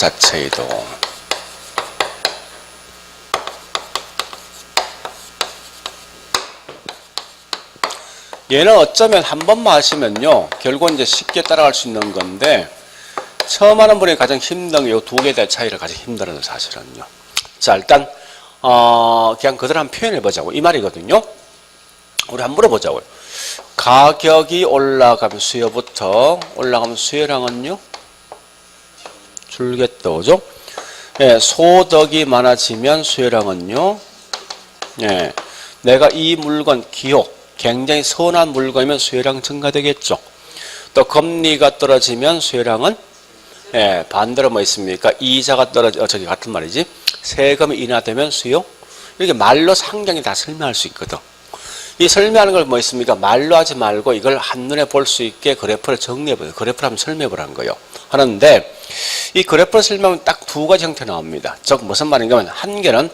자체 이동. 얘는 어쩌면 한 번만 하시면요, 결국 이제 쉽게 따라갈 수 있는 건데, 처음 하는 분이 가장 힘든 게 이 두 개의 차이를 가장 힘들어요, 사실은요. 자, 일단, 그냥 그대로 한번 표현해 보자고. 이 말이거든요. 우리 한번 물어보자고요. 가격이 올라가면 수요부터 올라가면 수요량은요? 줄겠다, 그죠? 예, 소득이 많아지면 수요량은요? 예, 내가 이 물건, 기호, 굉장히 선한 물건이면 수요량 증가되겠죠. 또 금리가 떨어지면 수요량은 예, 반대로 뭐 있습니까? 이자가 저기 같은 말이지. 세금이 인하되면 수요? 이렇게 말로 상당히 다 설명할 수 있거든. 이 설명하는 걸 뭐 있습니까? 말로 하지 말고 이걸 한눈에 볼 수 있게 그래프를 정리해보세요. 그래프를 한번 설명해보라는 거예요. 하는데 이 그래프를 설명하면 딱 두 가지 형태 나옵니다. 즉 무슨 말인가 하면 한 개는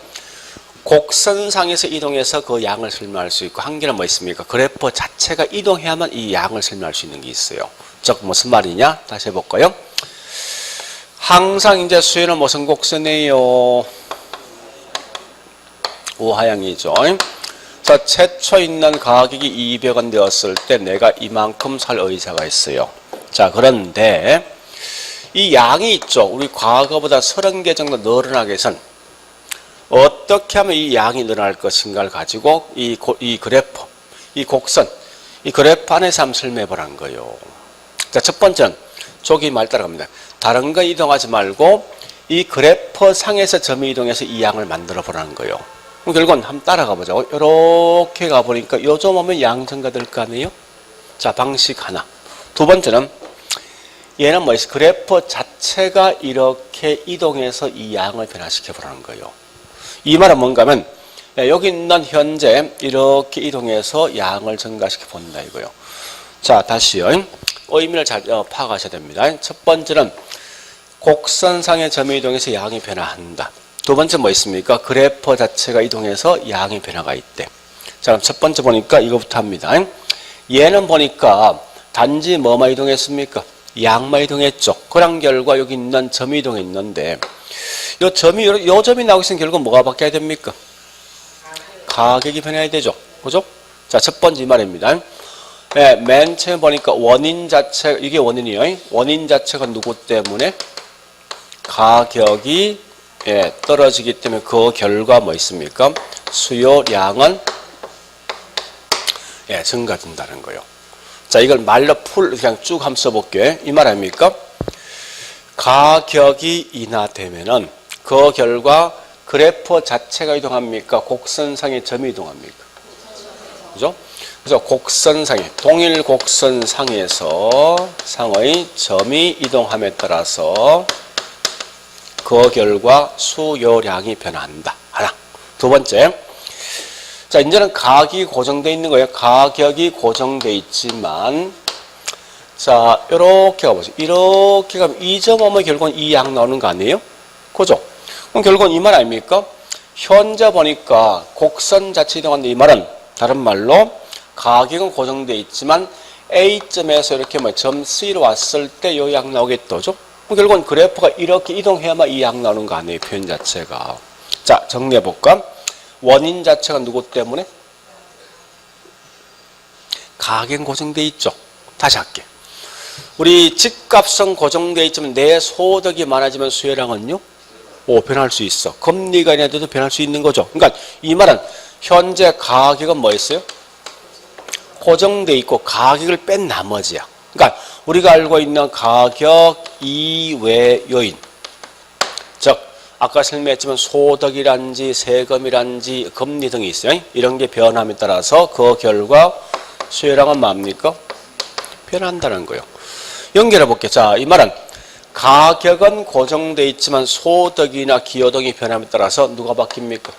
곡선상에서 이동해서 그 양을 설명할 수 있고 한 개는 뭐 있습니까? 그래프 자체가 이동해야만 이 양을 설명할 수 있는 게 있어요. 즉 무슨 말이냐? 다시 해볼까요? 항상 이제 수요는 무슨 곡선이에요? 우하향이죠. 자, 최초 있는 가격이 200원 되었을 때 내가 이만큼 살 의사가 있어요. 자, 그런데 이 양이 있죠. 우리 과거보다 30개 정도 늘어나기 위해선 어떻게 하면 이 양이 늘어날 것인가를 가지고 이 그래프, 이 곡선, 이 그래프 안에서 한번 설명해 보라는 거예요. 자, 첫 번째는 조기 말 따라갑니다. 다른 거 이동하지 말고 이 그래프 상에서 점이 이동해서 이 양을 만들어 보라는 거예요. 그럼 결국은 한번 따라가 보자고. 이렇게 가보니까 요 점 오면 양 증가될 거 아니에요? 자, 방식 하나. 두 번째는 얘는 뭐 있어? 그래프 자체가 이렇게 이동해서 이 양을 변화시켜 보라는 거예요. 이 말은 뭔가 하면 여기 있는 현재 이렇게 이동해서 양을 증가시켜 본다 이거요. 자, 다시요. 의미를 잘 파악하셔야 됩니다. 첫 번째는 곡선상의 점이 이동해서 양이 변화한다. 두 번째 뭐 있습니까? 그래프 자체가 이동해서 양의 변화가 있대. 자, 그럼 첫 번째 보니까 이거부터 합니다. 얘는 보니까 단지 뭐만 이동했습니까? 양만 이동했죠. 그런 결과 여기 있는 점이 이동했는데 요 점이 나오기 위해서는 결국 뭐가 바뀌어야 됩니까? 가격이 변해야 되죠. 그죠? 자, 첫 번째 이 말입니다. 네, 맨 처음 보니까 원인 자체, 이게 원인이에요. 원인 자체가 누구 때문에? 가격이 떨어지기 때문에 그 결과 뭐 있습니까? 수요량은 증가된다는 거예요. 자, 이걸 말로 그냥 쭉 한번 써볼게요. 이 말 아닙니까? 가격이 인하되면은 그 결과 그래프 자체가 이동합니까? 곡선상의 점이 이동합니까? 그죠? 그래서 곡선상에, 동일 곡선상에서 상의 점이 이동함에 따라서 그 결과 수요량이 변화한다. 하나. 두 번째. 자, 이제는 가격이 고정되어 있는 거예요. 가격이 고정되어 있지만, 자, 이렇게 가보세요. 이렇게 가면 이 점 오면 결국은 이 양 나오는 거 아니에요? 그죠? 그럼 결국은 이 말 아닙니까? 현재 보니까 곡선 자체 이동하는데 이 말은 다른 말로 가격은 고정되어 있지만 A점에서 이렇게 점 C로 왔을 때 이 양 나오겠죠? 그럼 결국은 그래프가 이렇게 이동해야만 이 양 나오는 거 아니에요? 표현 자체가. 자, 정리해볼까? 원인 자체가 누구 때문에? 가격은 고정되어 있죠. 다시 할게. 우리 집값은 고정되어 있지만 내 소득이 많아지면 수요량은요? 변할 수 있어. 금리가 인하돼도 변할 수 있는 거죠. 그러니까 이 말은 현재 가격은 뭐 있어요? 고정되어 있고 가격을 뺀 나머지야. 그러니까 우리가 알고 있는 가격 이외 요인. 즉 아까 설명했지만 소득이란지 세금이란지 금리 등이 있어요. 이런 게 변함에 따라서 그 결과 수요량은 뭡니까? 변한다는 거예요. 연결해 볼게요. 자, 이 말은 가격은 고정되어 있지만 소득이나 기여 등이 변함에 따라서 누가 바뀝니까?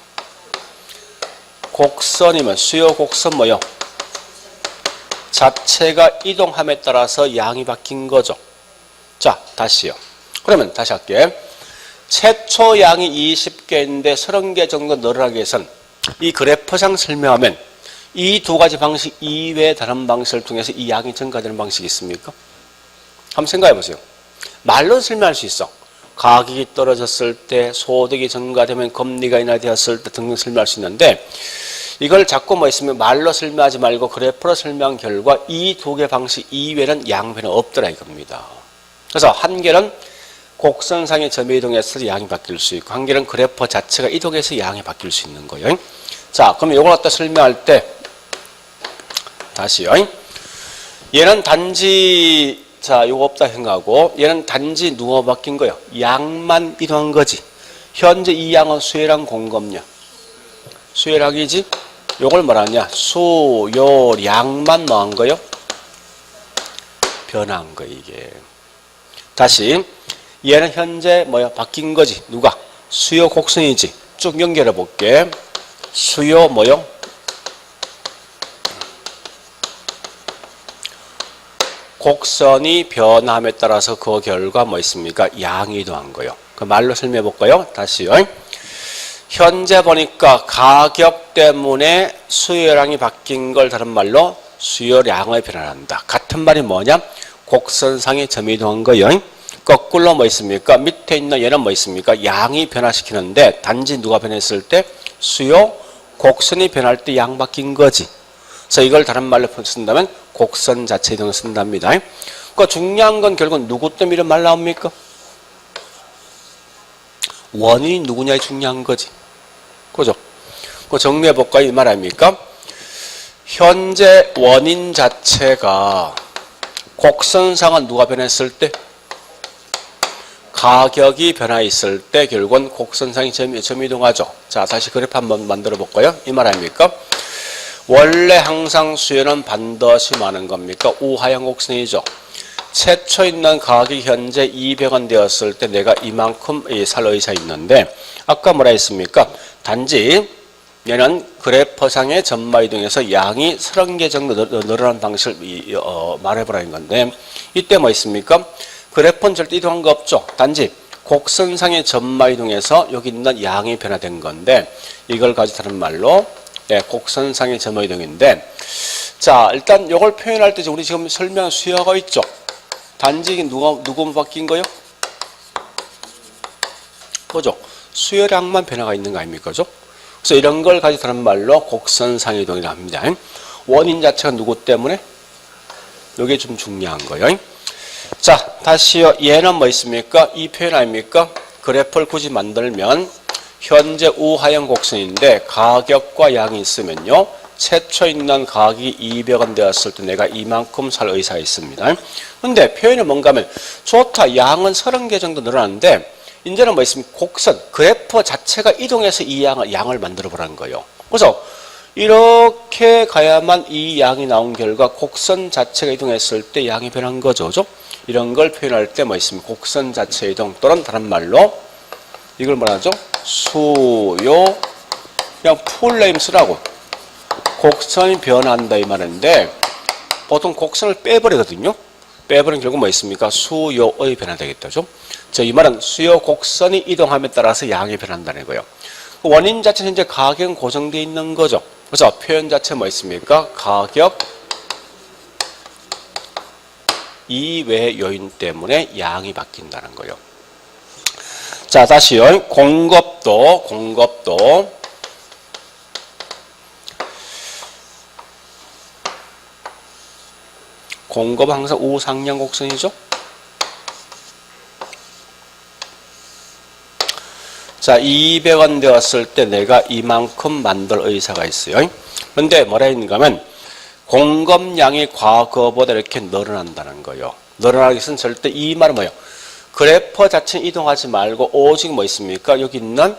곡선이면 수요 곡선 뭐요? 자체가 이동함에 따라서 양이 바뀐 거죠. 자, 다시요. 그러면 다시 할게요. 최초 양이 20개인데 30개 정도 늘어나기 위해서는 이 그래프상 설명하면 이 두 가지 방식 이외의 다른 방식을 통해서 이 양이 증가되는 방식이 있습니까? 한번 생각해 보세요. 말로 설명할 수 있어. 가격이 떨어졌을 때, 소득이 증가되면 금리가 인하되었을 때 등등 설명할 수 있는데 이걸 자꾸 뭐 있으면 말로 설명하지 말고 그래프로 설명한 결과 이 두 개 방식 이외에는 양변은 없더라 이겁니다. 그래서 한 개는 곡선상의 점의 이동해서 양이 바뀔 수 있고 한 개는 그래프 자체가 이동해서 양이 바뀔 수 있는 거예요. 자, 그럼 이걸 갖다 설명할 때 다시요. 얘는 단지 자, 요거 없다 생각하고 얘는 단지 누가 바뀐 거예요? 양만 이동한 거지. 현재 이 양은 수요랑 공급량. 수요량이지? 요걸 뭐라냐? 수요량만 뭐한 거예요? 변한 거 이게. 다시 얘는 현재 뭐야? 바뀐 거지. 누가? 수요 곡선이지. 쭉 연결해 볼게. 수요 뭐요? 곡선이 변함에 따라서 그 결과 뭐 있습니까? 양이 이동한 거예요. 그 말로 설명해 볼까요? 다시요. 현재 보니까 가격 때문에 수요량이 바뀐 걸 다른 말로 수요량을 변환한다. 같은 말이 뭐냐? 곡선상의 점이 이동한 거예요. 거꾸로 뭐 있습니까? 밑에 있는 얘는 뭐 있습니까? 양이 변화시키는데 단지 누가 변했을 때? 수요 곡선이 변할 때 양 바뀐 거지. 그래서 이걸 다른 말로 쓴다면 곡선 자체 이동을 쓴답니다. 그러니까 중요한 건 결국 누구 때문에 이런 말 나옵니까? 원인이 누구냐에 중요한 거지. 그죠? 그 정리해 볼까요? 이 말 아닙니까? 현재 원인 자체가 곡선상은 누가 변했을 때? 가격이 변화했을 때 결국은 곡선상이 점 이동하죠. 자, 다시 그래프 한번 만들어 볼까요? 이 말 아닙니까? 원래 항상 수요는 반드시 많은 겁니까? 우하향 곡선이죠. 최초 있는 가격이 현재 200원 되었을 때 내가 이만큼 살 의사 있는데 아까 뭐라 했습니까? 단지 얘는 그래프상의 점마 이동에서 양이 30개 정도 늘어난 방식을 말해보라는 건데 이때 뭐 있습니까? 그래프는 절대 이동한 거 없죠. 단지 곡선상의 점마 이동에서 여기 있는 양이 변화된 건데 이걸 가지고 다른 말로 곡선상의 점마 이동인데 자 일단 이걸 표현할 때 우리 지금 설명 수요가 있죠. 단지 누구 바뀐 거요? 그죠? 수요량만 변화가 있는 거 아닙니까? 그죠? 그래서 이런 걸 가지고 다른 말로 곡선상의 이동이라고 합니다. 원인 자체가 누구 때문에? 이게 좀 중요한 거예요. 자, 다시요. 얘는 뭐 있습니까? 이 표현 아닙니까? 그래프를 굳이 만들면 현재 우하형 곡선인데 가격과 양이 있으면요. 최초 있는 가격이 200원 되었을 때 내가 이만큼 살 의사가 있습니다. 근데 표현이 뭔가 하면 좋다. 양은 30개 정도 늘어났는데 이제는 뭐 있습니까? 곡선, 그래프 자체가 이동해서 이 양을 만들어 보라는 거예요. 그래서 이렇게 가야만 이 양이 나온 결과 곡선 자체가 이동했을 때 양이 변한 거죠. 그죠? 이런 걸 표현할 때 뭐 있습니까? 곡선 자체 이동 또는 다른 말로 이걸 뭐라 하죠? 수요 그냥 풀네임 쓰라고. 곡선이 변한다 이 말인데 보통 곡선을 빼버리거든요. 빼버리면 결국 뭐 있습니까? 수요의 변화되겠다죠. 이 말은 수요 곡선이 이동함에 따라서 양이 변한다는 거예요. 원인 자체는 현재 가격은 고정되어 있는 거죠. 그래서 표현 자체 뭐 있습니까? 가격 이외의 요인 때문에 양이 바뀐다는 거예요. 자, 다시요. 공급도 공급은 항상 우상향 곡선이죠. 자, 200원 되었을 때 내가 이만큼 만들 의사가 있어요. 그런데 뭐라 했는가 하면 공급량이 과거보다 이렇게 늘어난다는 거예요. 늘어나기 위해서는 절대 이 말은 뭐예요? 그래프 자체는 이동하지 말고 오직 뭐 있습니까? 여기 있는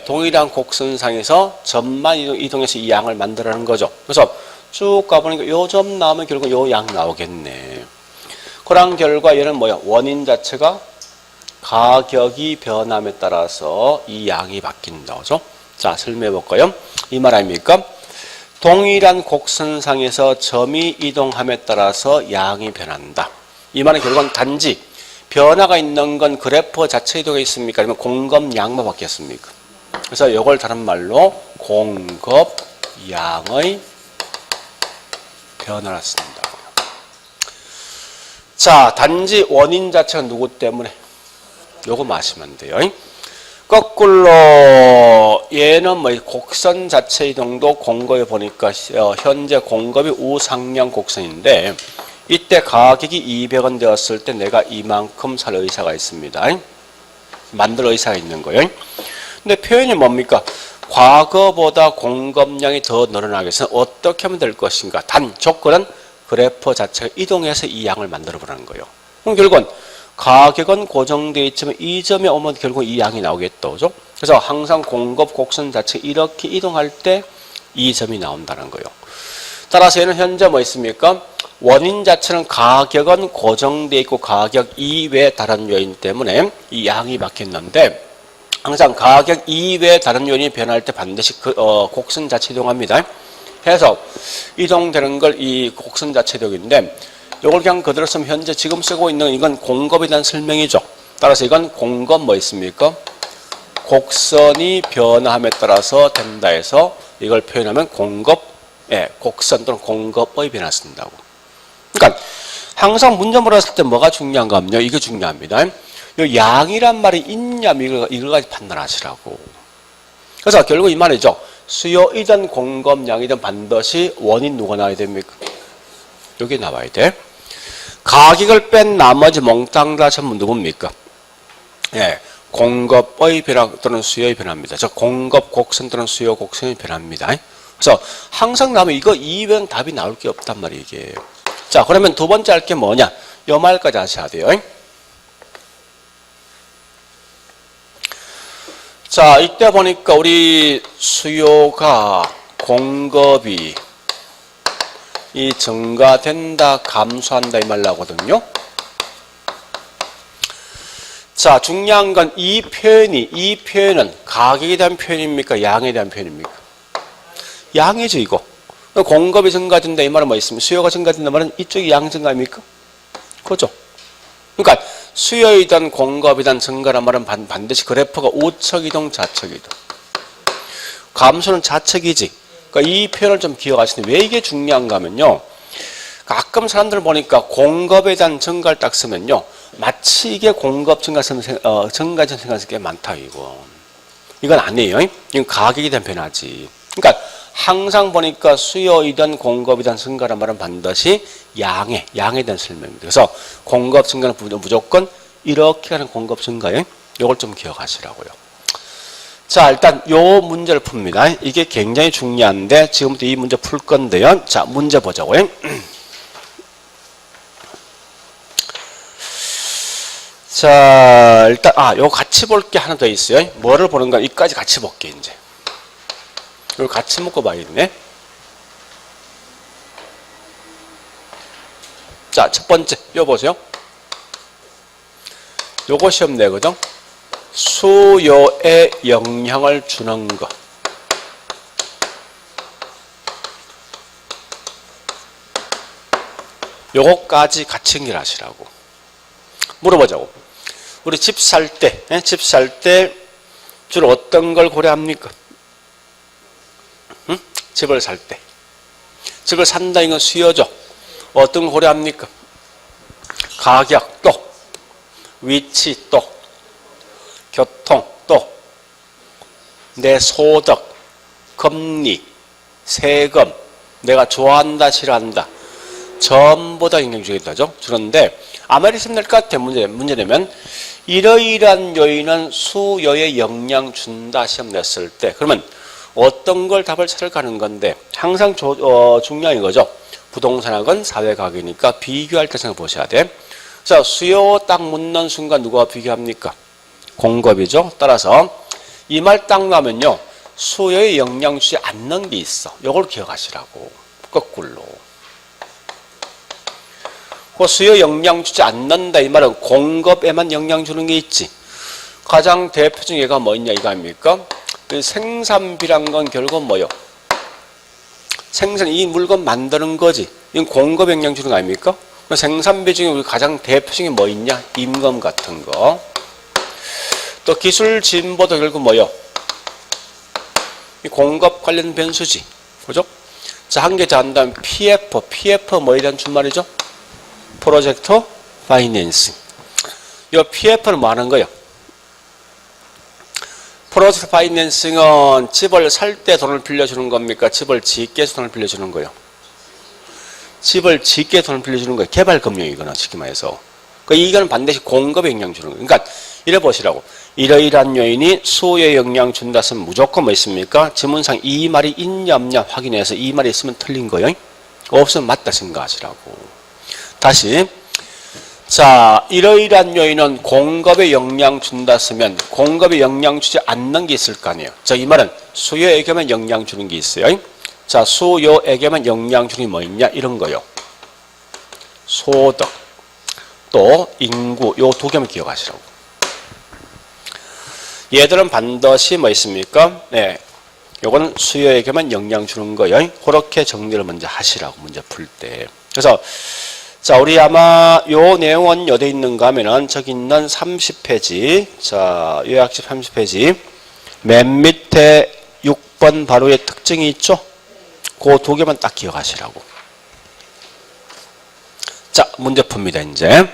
동일한 곡선상에서 점만 이동해서 이 양을 만들라는 거죠. 그래서 쭉 가보니까 요 점 나오면 결국 요 양 나오겠네. 그런 결과 얘는 뭐야? 원인 자체가 가격이 변함에 따라서 이 양이 바뀐다. 그죠? 자, 설명해 볼까요? 이 말 아닙니까? 동일한 곡선상에서 점이 이동함에 따라서 양이 변한다. 이 말은 결국은 단지 변화가 있는 건 그래프 자체 이동에 있습니까? 아니면 공급량만 바뀌었습니까? 그래서 이걸 다른 말로 공급량의 변화를 쓴다. 자, 단지 원인 자체가 누구 때문에? 요거 마시면 돼요. 거꾸로 얘는 뭐 곡선 자체 이동도 공급에 보니까 현재 공급이 우상향 곡선인데 이때 가격이 200원 되었을 때 내가 이만큼 살 의사가 있습니다. 만들 의사가 있는 거예요. 근데 표현이 뭡니까? 과거보다 공급량이 더 늘어나기 위해서 어떻게 하면 될 것인가? 단 조건은 그래프 자체가 이동해서 이 양을 만들어 보라는 거예요. 그럼 결국은 가격은 고정되어 있지만 이 점에 오면 결국 이 양이 나오겠죠. 그죠? 그래서 항상 공급 곡선 자체 이렇게 이동할 때 이 점이 나온다는 거예요. 따라서 얘는 현재 뭐 있습니까? 원인 자체는 가격은 고정되어 있고 가격 이외에 다른 요인 때문에 이 양이 바뀌었는데 항상 가격 이외에 다른 요인이 변할 때 반드시 곡선 자체 이동합니다. 해서 이동되는 걸 이 곡선 자체 이동인데 이걸 그냥 그대로 쓰면 현재 지금 쓰고 있는 이건 공급에 대한 설명이죠. 따라서 이건 공급 뭐 있습니까? 곡선이 변화함에 따라서 된다 해서 이걸 표현하면 공급, 곡선 또는 공급의 변화 쓴다고. 그러니까 항상 문제 물었을 때 뭐가 중요한가 하면요. 이게 중요합니다. 이 양이란 말이 있냐면 이걸 가지고 판단하시라고. 그래서 결국 이 말이죠. 수요이든 공급량이든 반드시 원인 누가 나와야 됩니까? 여기 나와야 돼. 가격을 뺀 나머지 몽땅 다 전부 누굽니까? 공급의 변화 또는 수요의 변화입니다. 즉 공급 곡선 또는 수요 곡선의 변화입니다. 그래서 항상 나오면 이거 이외에는 답이 나올 게 없단 말이에요. 이게. 자, 그러면 두 번째 할 게 뭐냐? 요 말까지 하셔야 돼요. 자, 이때 보니까 우리 수요가 공급이 이 증가된다, 감소한다 이 말 나거든요. 자, 중요한 건 이 표현은 가격에 대한 표현입니까? 양에 대한 표현입니까? 양이죠, 이거. 공급이 증가된다 이 말은 뭐 있습니까? 수요가 증가된다 말은 이쪽이 양 증가입니까? 그죠? 그러니까 수요이든 공급이든 증가란 말은 반드시 그래프가 우측 이동, 좌측 이동. 감소는 좌측이지. 그러니까 이 표현을 좀 기억하시는데 왜 이게 중요한가 하면요. 가끔 사람들 보니까 공급에 대한 증가를 딱 쓰면요. 마치 이게 공급 증가점 생각하는 게 많다, 이거. 이건 아니에요. 이건 가격에 대한 변화지. 그러니까 항상 보니까 수요이든 공급이든 증가란 말은 반드시 양에 대한 설명입니다. 그래서 공급 증가는 무조건 이렇게 하는 공급 증가에 이걸 좀 기억하시라고요. 자, 일단 요 문제를 풉니다. 이게 굉장히 중요한데 지금부터 이 문제 풀 건데요. 자, 문제 보자고요. 자, 일단 요 같이 볼 게 하나 더 있어요. 뭐를 보는가? 이까지 같이 볼게 이제. 이걸 같이 묶어 봐야겠네. 자, 첫 번째 이거 보세요. 요거 시험 내거든. 수요에 영향을 주는 것. 요거까지 같이 연결하시라고. 물어보자고. 우리 집 살 때 주로 어떤 걸 고려합니까? 응? 집을 살 때. 집을 산다는 건 수요죠. 어떤 걸 고려합니까? 가격 또, 위치 또, 교통 또, 내 소득, 금리, 세금, 내가 좋아한다, 싫어한다. 전부 다 영향 주겠다죠. 그런데 아무리 있으면 될 것 같아. 문제되면 이러이러한 요인은 수요에 영향 준다 시험 냈을 때 그러면 어떤 걸 답을 찾아가는 건데 항상 중요한 거죠. 부동산학은 사회과학이니까 비교할 때 생각 보셔야 돼. 자, 수요 딱 묻는 순간 누가 비교합니까? 공급이죠. 따라서 이 말 딱 나면요. 수요에 영향 주지 않는 게 있어. 이걸 기억하시라고. 거꾸로. 그 수요 영향 주지 않는다 이 말은 공급에만 영향 주는 게 있지. 가장 대표적인 예가 뭐 있냐 이거 아닙니까? 생산비란 건 결국 뭐요? 이 물건 만드는 거지. 이건 공급 영향 주는 거 아닙니까? 생산비 중에 우리 가장 대표적인 뭐 있냐? 임금 같은 거. 또 기술 진보도 결국 뭐요? 이 공급 관련 변수지. 그죠? 자, 한 개 더 한다면 PF 뭐에 대한 준말이죠? 프로젝트 파이낸싱. 이 PF는 뭐 하는 거예요? 프로젝트 파이낸싱은 집을 살 때 돈을 빌려주는 겁니까? 집을 짓기 위해서 돈을 빌려주는 거예요? 집을 짓기 위해서 돈을 빌려주는 거예요. 개발금융이거나 쉽게 말해서. 그러니까 이거는 반드시 공급에 영향 주는 거예요. 그러니까 이래 보시라고. 이러이러한 요인이 수요에 영향 준다 했으면 무조건 뭐 있습니까? 지문상 이 말이 있냐 없냐 확인해서 이 말이 있으면 틀린 거예요. 없으면 맞다 생각하시라고. 다시. 자, 이러이러한 요인은 공급에 영향 준다 했으면 공급에 영향 주지 않는 게 있을 거 아니에요. 자, 이 말은 수요에게만 영향 주는 게 있어요. 자, 수요에게만 영향 주는 게 뭐 있냐? 이런 거요. 소득, 또 인구, 요 두 개만 기억하시라고. 얘들은 반드시 뭐 있습니까? 네. 요거는 수요에게만 영향 주는 거예요. 그렇게 정리를 먼저 하시라고, 문제 풀 때. 그래서 자, 우리 아마 요 내용은 어디 있는가 하면은 저기 있는 30페이지. 자, 요약집 30페이지. 맨 밑에 6번 바로의 특징이 있죠? 그 두 개만 딱 기억하시라고. 자, 문제 풉니다, 이제.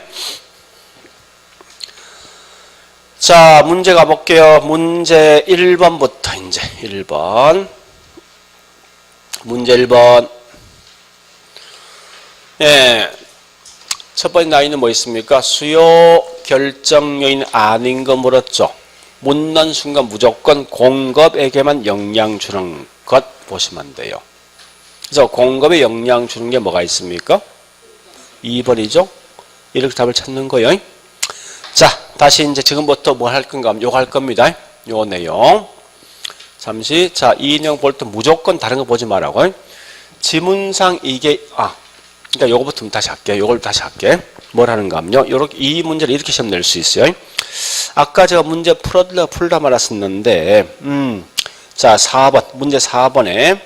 자, 문제 가볼게요. 문제 1번부터 이제 1번. 문제 1번. 예. 첫 번째 나이는 뭐 있습니까? 수요 결정 요인 아닌 거 물었죠. 묻는 순간 무조건 공급에게만 영향 주는 것 보시면 돼요. 그래서 공급에 영향 주는 게 뭐가 있습니까? 2번이죠. 이렇게 답을 찾는 거예요. 자, 다시 이제 지금부터 뭐 할 건가 하면 요거 할 겁니다. 요 내용. 잠시. 자, 이 내용 볼 때 무조건 다른 거 보지 말라고. 지문상 이게 그러니까 요거부터 다시 할게. 요걸 다시 할게. 뭘 하는가 하면요. 요렇게 이 문제를 이렇게 시험 낼 수 있어요. 아까 제가 문제 풀다 말았었는데 자, 4번. 문제 4번에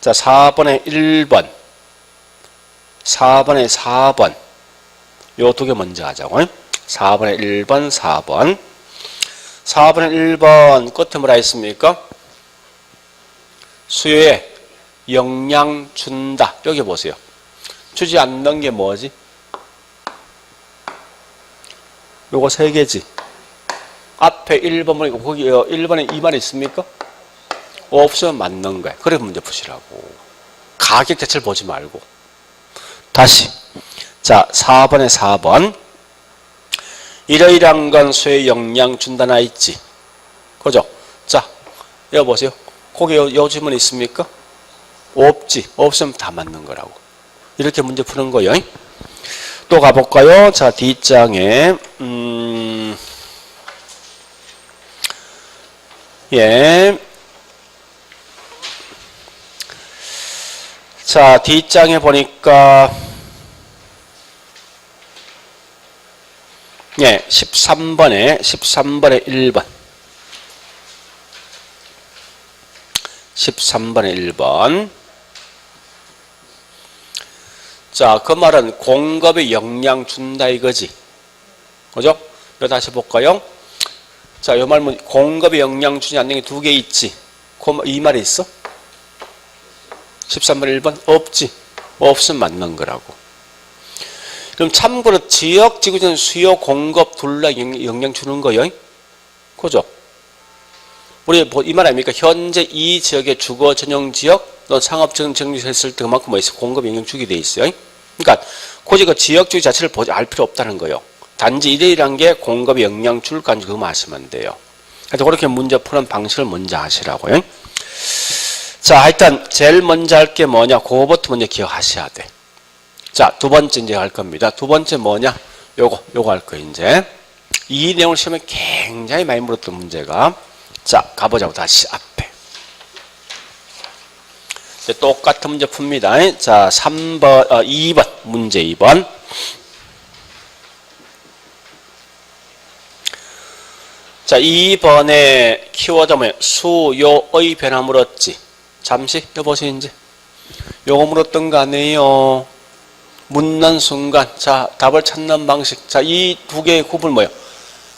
자, 4번에 1번. 4번에 4번. 요 두 개 먼저 하자고. 4번에 1번, 4번. 4번에 1번 끝에 뭐라 했습니까? 수요에 영향 준다. 여기 보세요. 주지 않는 게 뭐지? 요거 세 개지. 앞에 1번 보니까 거기 1번에 이 말이 있습니까? 없으면 맞는 거야. 그래 문제 푸시라고. 가격 자체를 보지 말고. 다시. 자, 4번에 4번. 이러이러한 건 수요에 영향 준다 나 있지. 그죠? 자, 여기 보세요. 거기 요 질문 있습니까? 없지. 없으면 다 맞는 거라고. 이렇게 문제 푸는 거예요. 또 가볼까요? 자, D장에 예. 자, D장에 보니까 예, 13번에 1번. 13번에 1번. 자, 그 말은 공급에 영향 준다 이거지. 그죠? 이거 다시 볼까요? 자, 이 말은 공급에 영향 주지 않는 게 두 개 있지. 이 말이 있어? 13번에 1번? 없지. 없으면 맞는 거라고. 그럼 참고로 지역, 지구전 수요, 공급 둘 다 영향 주는 거예요. 그죠? 우리 이 말 아닙니까? 현재 이 지역의 주거 전용 지역, 또 상업 전용 지역 했을 때 그만큼 뭐 있어? 공급 영향 주게 돼 있어요. 그러니까 굳이 그 지역 주의 자체를 보지 알 필요 없다는 거예요. 단지 이래이러한 게 공급에 영향 줄까 그거 아시면 돼요. 그래서 그렇게 문제 푸는 방식을 먼저 하시라고요. 자, 하여튼 제일 먼저 할 게 뭐냐? 그거부터 먼저 기억하셔야 돼. 자, 두 번째 이제 할 겁니다. 두 번째 뭐냐? 요거 할 거예요, 이제. 이 내용을 시험에 굉장히 많이 물었던 문제가. 자, 가보자고, 다시 앞에. 이제 똑같은 문제 풉니다. 자, 2번. 문제 2번. 자, 2번에 키워드 뭐예요? 수요의 변화 물었지. 잠시, 여보세요, 이제. 요거 물었던 거 아니에요? 묻는 순간, 자, 답을 찾는 방식. 자, 이 두 개의 구분 뭐예요?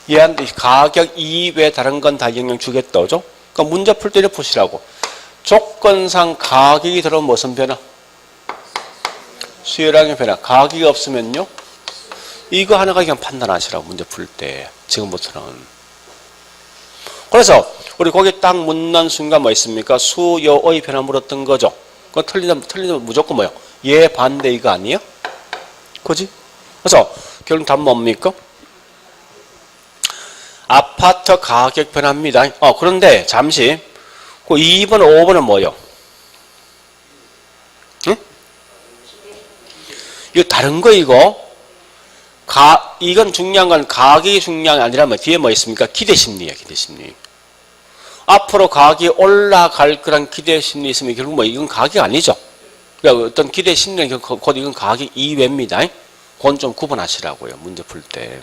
얘한테 가격 이외에 다른 건 다 영향 주겠다, 그죠? 그러니까 문제 풀 때 이렇게 푸시라고. 조건상 가격이 들어오면 무슨 변화? 수요량의 변화. 가격이 없으면요? 이거 하나가 그냥 판단하시라고, 문제 풀 때. 지금부터는. 그래서 우리 거기 딱 묻는 순간 뭐 있습니까? 수요의 변화 물었던 거죠. 그거 틀리면 무조건 뭐요? 예 반대 이거 아니에요? 그지? 그래서 결국 답은 뭡니까? 아파트 가격 변화입니다. 그런데 잠시 그 2번, 5번은 뭐요? 응? 이거 다른 거 이거? 이건 중요한 건 가격이 중요한 게 아니라 뭐 뒤에 뭐 있습니까? 기대 심리야, 기대 심리. 앞으로 가격이 올라갈 거란 기대 심리 있으면 결국 뭐 이건 가격 아니죠. 그러니까 어떤 기대 심리는 곧 이건 가격 이외입니다. 그건 좀 구분하시라고요. 문제 풀 때.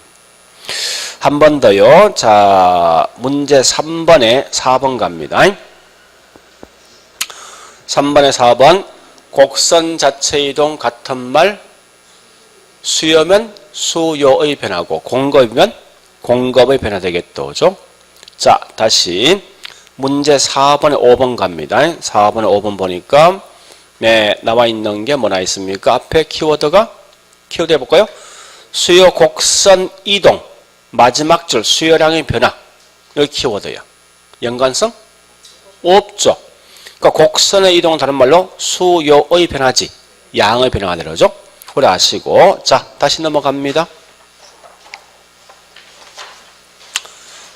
한 번 더요. 자, 문제 3번에 4번 갑니다. 3번에 4번. 곡선 자체 이동 같은 말. 수요면 수요의 변화고 공급이면 공급의 변화 되겠죠. 자, 다시 문제 4번에 5번 갑니다. 4번에 5번 보니까 네, 나와 있는 게 뭐나 있습니까? 앞에 키워드 해볼까요? 수요 곡선 이동 마지막 줄 수요량의 변화 여기 키워드야. 연관성? 없죠. 그러니까 곡선의 이동은 다른 말로 수요의 변화지 양의 변화가 되죠. 그래 아시고 자 다시 넘어갑니다.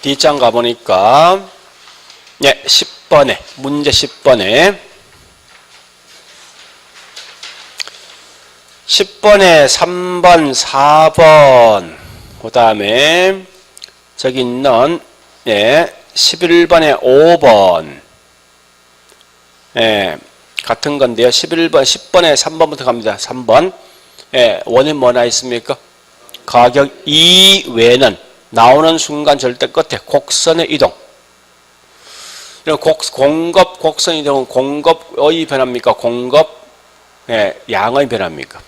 D장 가보니까 네, 10번에 문제 10번에 3번 4번 그 다음에 저기 있는 예, 11번에 5번 예, 같은 건데요. 10번에 3번부터 갑니다. 3번 예, 원인 뭐나 있습니까? 가격 이외에는 나오는 순간 절대 끝에 곡선의 이동. 공급 곡선 이동은 공급의 변화입니까? 공급 예, 양의 변화입니까?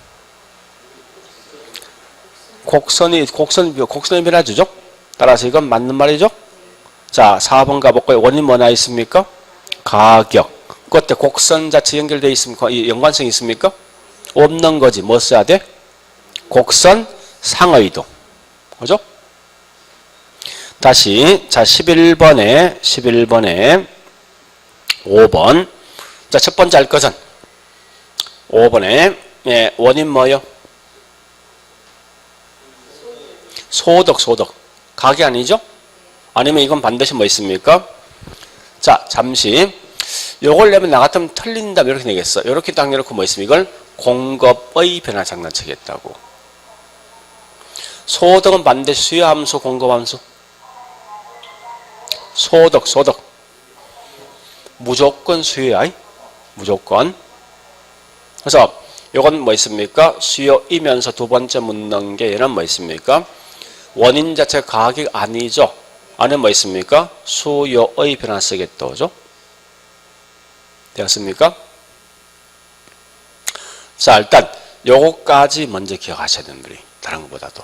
곡선의 변화죠. 따라서 이건 맞는 말이죠. 자, 4번 가볼까요? 원인 뭐나 있습니까? 가격. 그때 곡선 자체 연결되어 있습니까? 연관성이 있습니까? 없는 거지. 뭐 써야 돼? 곡선 상의 이동. 그죠? 다시 자 11번에 5번 자 첫 번째 할 것은 5번에 예, 원인 뭐요? 소득 가격 아니죠? 아니면 이건 반드시 뭐 있습니까? 자 잠시 요걸 내면 나 같으면 틀린다 이렇게 내겠어. 이렇게 딱 내놓고 뭐 있습니까? 이걸 공급의 변화 장난치겠다고. 소득은 반드시 수요함수 공급함수. 소득 무조건 수요야. 무조건. 그래서 요건 뭐 있습니까? 수요이면서 두 번째 묻는 게 얘는 뭐 있습니까? 원인 자체 가격 아니죠. 안에 뭐 있습니까? 수요의 변화 쓰겠다죠. 되었습니까? 자 일단 요거까지 먼저 기억하셔야 되는 거예요. 다른 것보다도.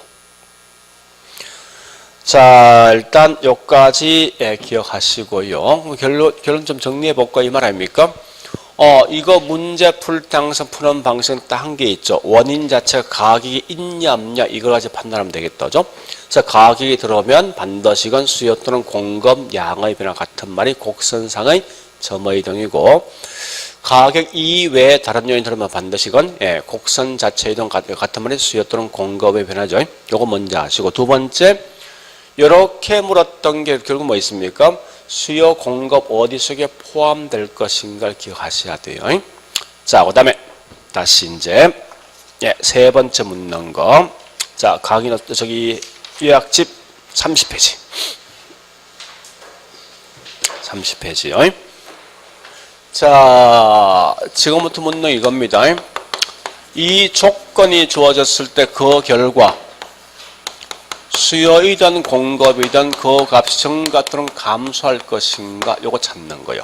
자 일단 요까지 예, 기억하시고요. 결론 좀 정리해 볼까 이 말 아닙니까? 이거 문제 풀 때 항상 푸는 방식은 딱 한 개 있죠. 원인 자체가 가격이 있냐 없냐 이걸 가지고 판단하면 되겠다죠. 그래서 가격이 들어오면 반드시 이건 수요 또는 공급 양의 변화 같은 말이 곡선상의 점의 이동이고 가격 이외에 다른 요인이 들어오면 반드시 이건 예, 곡선 자체 이동 같은 말이 수요 또는 공급의 변화죠. 요거 먼저 아시고 두 번째 이렇게 물었던 게 결국 뭐 있습니까? 수요 공급 어디 속에 포함될 것인가를 기억하셔야 돼요. 자, 그 다음에 다시 이제 예, 세 번째 묻는 거. 자, 강의 저기 요약집 30페이지. 30페이지요. 자, 지금부터 묻는 이겁니다. 이 조건이 주어졌을 때 그 결과 수요이든 공급이든 그 값이 증가 또는 감소할 것인가 요거 찾는 거예요.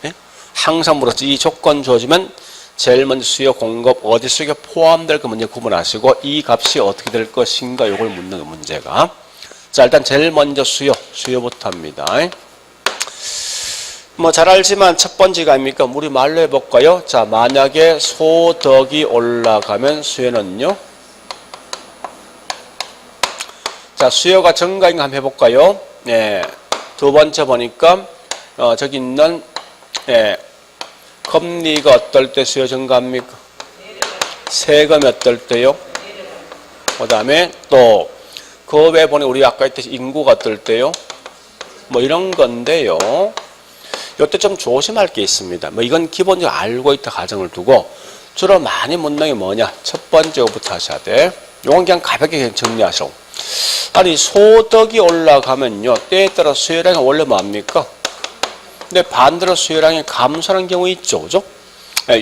예? 항상 물었죠. 이 조건 주어지면 제일 먼저 수요 공급 어디 속에 포함될 거 먼저 구분하시고 이 값이 어떻게 될 것인가 요걸 묻는 거 문제가. 자 일단 제일 먼저 수요부터 합니다. 뭐 잘 알지만 첫 번째가 아닙니까? 우리 말로 해볼까요? 자 만약에 소득이 올라가면 수요는요? 자, 수요가 증가인가 한번 해볼까요? 네. 두 번째 보니까 저기 있는 금리가 어떨 때 수요 증가합니까? 세금이 어떨 때요? 그 다음에 또 그 외에 보니 우리 아까 했듯이 인구가 어떨 때요? 뭐 이런 건데요. 이때 좀 조심할 게 있습니다. 뭐 이건 기본적으로 알고 있다 가정을 두고 주로 많이 묻는 게 뭐냐? 첫 번째부터 하셔야 돼. 이건 그냥 가볍게 그냥 정리하시라고. 아니 소득이 올라가면요. 때에 따라 수요량이 원래 뭐합니까? 근데 반대로 수요량이 감소하는 경우 있죠. 그죠?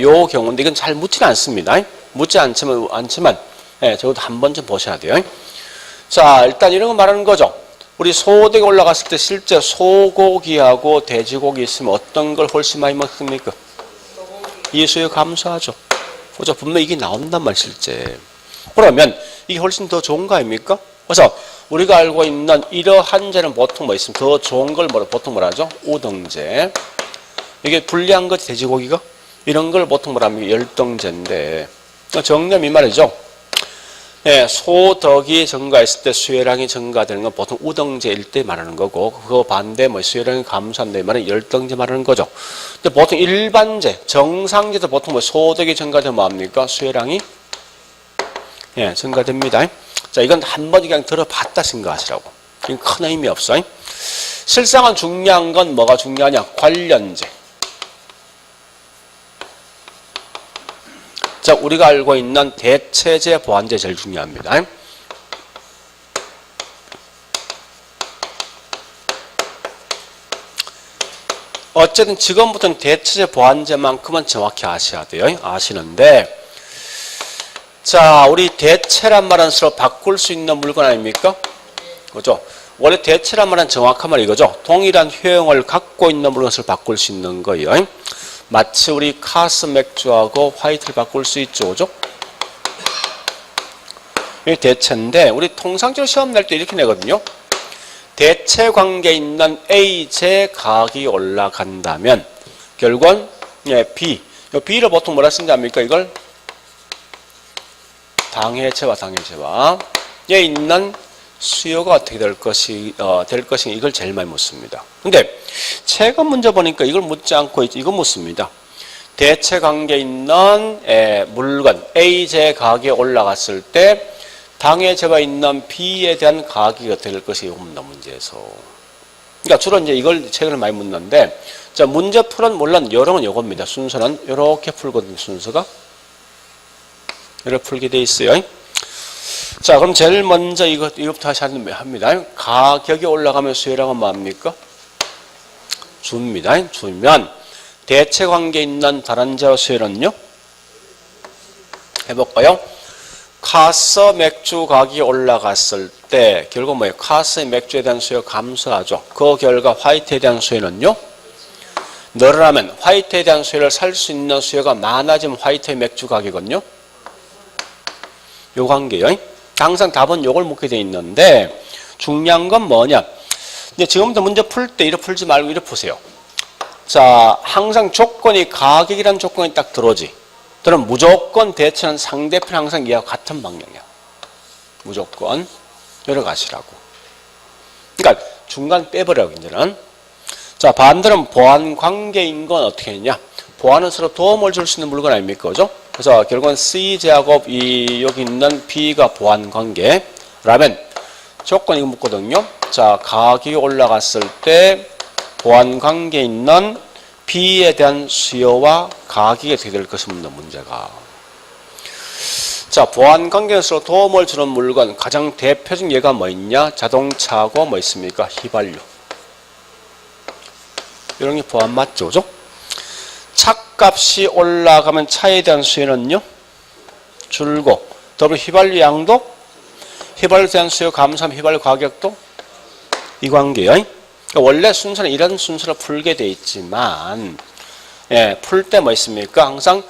요 경우인데 이건 잘 묻지는 않습니다. 묻지 않지만 저것도 한 번쯤 보셔야 돼요. 자, 일단 이런 거 말하는 거죠. 우리 소득이 올라갔을 때 실제 소고기하고 돼지고기 있으면 어떤 걸 훨씬 많이 먹습니까? 이 수요 감소하죠. 그죠? 분명히 이게 나온단 말 실제. 그러면 이게 훨씬 더 좋은 거 아닙니까? 그래서 우리가 알고 있는 이러한 재는 보통 뭐 있으면 더 좋은 걸 보통 뭐라 하죠? 우등재. 이게 불리한 거지 돼지고기가? 이런 걸 보통 뭐라 합니까? 열등재인데 정리하면 이 말이죠. 소득이 증가했을 때 수요량이 증가되는 건 보통 우등재일 때 말하는 거고 그 반대 뭐 수요량이 감소한다 이 말은 열등재 말하는 거죠. 근데 보통 일반재, 정상재도 보통 뭐 소득이 증가되면 뭐합니까? 수요량이 증가됩니다. 자, 이건 한 번 그냥 들어봤다 생각하시라고. 이건 큰 의미 없어. 실상은 중요한 건 뭐가 중요하냐? 관련재. 자, 우리가 알고 있는 대체재, 보완재 제일 중요합니다. 어쨌든 지금부터는 대체재, 보완재만큼은 정확히 아셔야 돼요. 아시는데 자, 우리 대체란 말은 서로 바꿀 수 있는 물건 아닙니까? 그죠? 원래 대체란 말은 정확한 말 이거죠. 동일한 효용을 갖고 있는 물건을 바꿀 수 있는 거예요. 마치 우리 카스 맥주하고 화이트를 바꿀 수 있죠. 그죠? 이게 대체인데 우리 통상적으로 시험 낼 때 이렇게 내거든요. 대체 관계에 있는 A재 가격이 올라간다면 결국은 B. B를 보통 뭐라 쓰는지 압니까? 이걸 당해체와 에 있는 수요가 어떻게 될 것인가 이걸 제일 많이 묻습니다. 근데 최근 문제 보니까 이걸 묻지 않고 이거 묻습니다. 대체 관계에 있는 물건 A재 가격이 올라갔을 때 당해체가 있는 B에 대한 가격이 어떻게 될 것이 이거 묻는 문제에서. 그러니까 주로 이제 이걸 최근에 많이 묻는데 자, 문제 풀은 물론 요령은 요겁니다. 순서는 이렇게 풀거든요. 순서가 이렇게 풀게 돼 있어요. 자, 그럼 제일 먼저 이것부터 다시 합니다. 가격이 올라가면 수요량은 뭐합니까? 줍니다. 주면 대체 관계에 있는 다른 재와 수요는요? 해볼까요? 카스 맥주 가격이 올라갔을 때 결국 뭐예요? 카스 맥주에 대한 수요 감소하죠. 그 결과 화이트에 대한 수요는요? 늘어나면 화이트에 대한 수요를 살 수 있는 수요가 많아지면 화이트의 맥주 가격은요? 요 관계요. 항상 답은 요걸 묻게 돼 있는데 중요한 건 뭐냐? 이제 지금부터 문제 풀 때 이렇게 풀지 말고 이렇게 보세요. 자, 항상 조건이 가격이라는 조건이 딱 들어오지. 그럼 무조건 대체는 상대편 항상 이하고 같은 방향이야. 무조건 여러 가지라고. 그러니까 중간 빼버려요. 이제는. 자, 반대로 보완 관계인 건 어떻게 했냐? 보완은 서로 도움을 줄 수 있는 물건 아닙니까? 그죠? 그래서 결국은 C제하고 여기 있는 B가 보완 관계라면 조건 이거 묻거든요. 자, 가격이 올라갔을 때 보완 관계에 있는 B에 대한 수요와 가격이 어떻게 될 것이 묻는 문제가. 자, 보완 관계에서 도움을 주는 물건 가장 대표적인 예가 뭐 있냐? 자동차하고 뭐 있습니까? 휘발유. 이런 게 보완 맞죠? 그죠? 차값이 올라가면 차에 대한 수요는요? 줄고 더불어 휘발유 양도 휘발유에 대한 수요 감소하면 휘발유 가격도 이 관계요. 그러니까 원래 순서는 이런 순서로 풀게 돼 있지만 풀 때 뭐 있습니까? 항상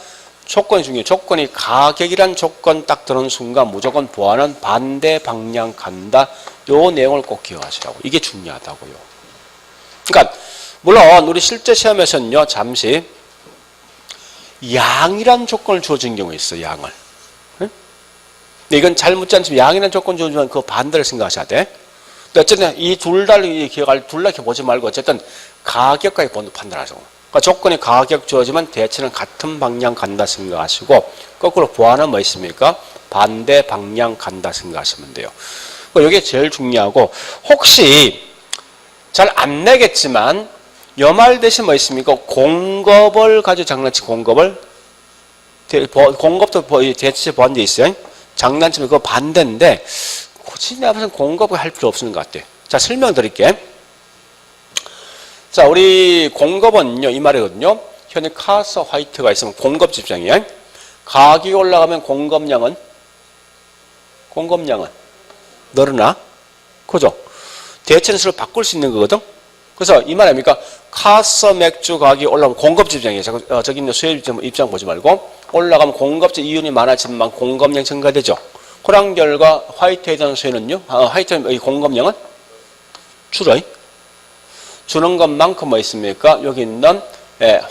조건이 중요해요. 조건이 가격이란 조건 딱 들어오는 순간 무조건 보완은 반대 방향 간다. 요 내용을 꼭 기억하시라고. 이게 중요하다고요. 그러니까 물론 우리 실제 시험에서는요. 잠시 양이란 조건을 주어진 경우가 있어요. 양을. 근데 이건 잘 묻지 않지만 양이란 조건 주어지면 그 반대를 생각하셔야 돼. 어쨌든 이 둘 다 기억할 둘 다 보지 말고 어쨌든 가격까지 판단하죠. 그러니까 조건이 가격 주어지면 대체는 같은 방향 간다 생각하시고 거꾸로 보완은 뭐 있습니까? 반대 방향 간다 생각하시면 돼요. 이게 제일 중요하고 혹시 잘 안 내겠지만 여말 대신 뭐 있습니까? 공급을 가지고 장난치 공급을 공급도 대체 보완돼 있어요. 장난치면 그거 반대인데 굳이 내가 무슨 공급을 할 필요 없는 것 같아요. 자, 설명드릴게. 자, 우리 공급은요, 이 말이거든요. 현재 카스 화이트가 있으면 공급 집장이에요. 가격이 올라가면 공급량은 늘어나. 그죠? 대체는 서로 바꿀 수 있는 거거든. 그래서 이 말 아닙니까? 카스 맥주 가격이 올라가면 공급 집장이에요. 저기 있는 수요 입장 보지 말고 올라가면 공급자 이윤이 많아지만 공급량 증가되죠. 그런 결과 화이트에 대한 수요는요. 화이트의 공급량은 줄어요. 주는 것만큼 뭐 있습니까? 여기 있는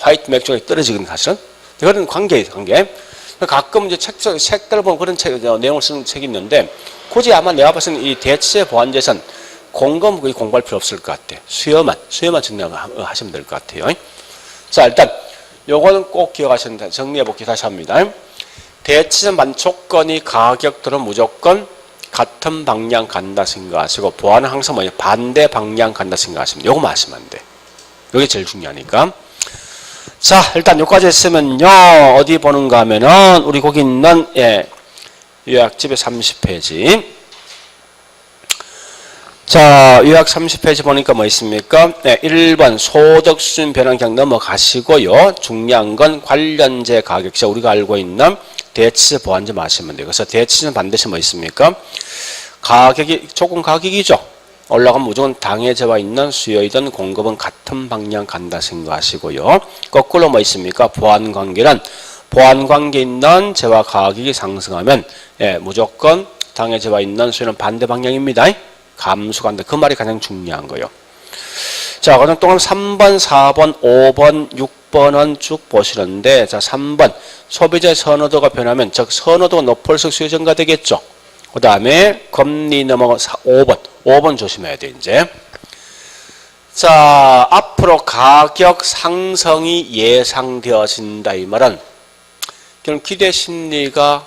화이트 맥주가 떨어지거든요, 사실은. 그런 관계예요, 관계. 가끔 이제 책들 보면 그런 내용을 쓰는 책이 있는데, 굳이 아마 내가 봤을 때는 이 대체 보완제선 공급 거의 공부할 필요 없을 것 같아. 수요만 정리하시면 될 것 같아요. 자, 일단 요거는 꼭 기억하시면 돼. 정리해볼게요. 다시 합니다. 대체선 조건이 가격들은 무조건 같은 방향 간다 생각하시고 보완은 항상 뭐냐 반대 방향 간다 생각하시면 요거만 하시면 안 돼. 요게 제일 중요하니까. 자, 일단 요까지 했으면요 어디 보는가 하면은 우리 거기 있는 요약집의 30페이지. 자, 요약 30페이지 보니까 뭐 있습니까? 1번 소득 수준 변화 그냥 넘어가시고요. 중요한 건 관련제 가격자 우리가 알고 있는 대치 보완제 마시면 돼요. 그래서 대치는 반드시 뭐 있습니까? 가격이 조금 가격이죠. 올라가면 무조건 당해져와 있는 수요이든 공급은 같은 방향 간다 생각하시고요. 거꾸로 뭐 있습니까? 보완 관계는 보완 관계 있는 재와 가격이 상승하면 무조건 당해져와 있는 수요는 반대 방향입니다. 감소간다. 그 말이 가장 중요한 거예요. 자, 그럼 또 3번, 4번, 5번, 6번은 쭉 보시는데, 자, 3번. 소비자 선호도가 변하면, 즉, 선호도가 높을수록 수요 증가되겠죠. 그 다음에, 금리 넘어가 5번. 5번 조심해야 돼, 이제. 자, 앞으로 가격 상승이 예상되어진다. 이 말은, 그럼 기대 심리가,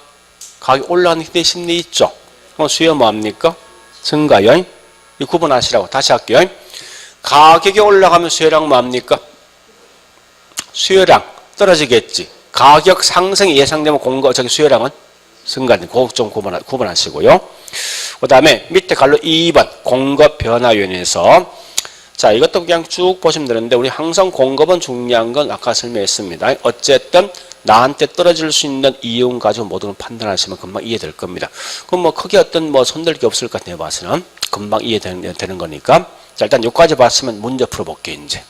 가격 올라가는 기대 심리 있죠. 그럼 수요 뭐합니까? 증가요. 이 구분하시라고. 다시 할게요. 가격이 올라가면 수요량 뭐합니까? 수요량 떨어지겠지. 가격 상승이 예상되면 수요량은 증가됩니다. 그거 좀 구분하시고요. 그 다음에 밑에 갈로 2번 공급 변화 요인에서 자, 이것도 그냥 쭉 보시면 되는데 우리 항상 공급은 중요한 건 아까 설명했습니다. 어쨌든 나한테 떨어질 수 있는 이윤 가지고 모든 걸 판단하시면 금방 이해될 겁니다. 그럼 뭐 크게 어떤 손댈 게 없을 것 같아요. 봐서는 금방 이해되는 거니까. 자, 일단 여기까지 봤으면 문제 풀어볼게요, 이제.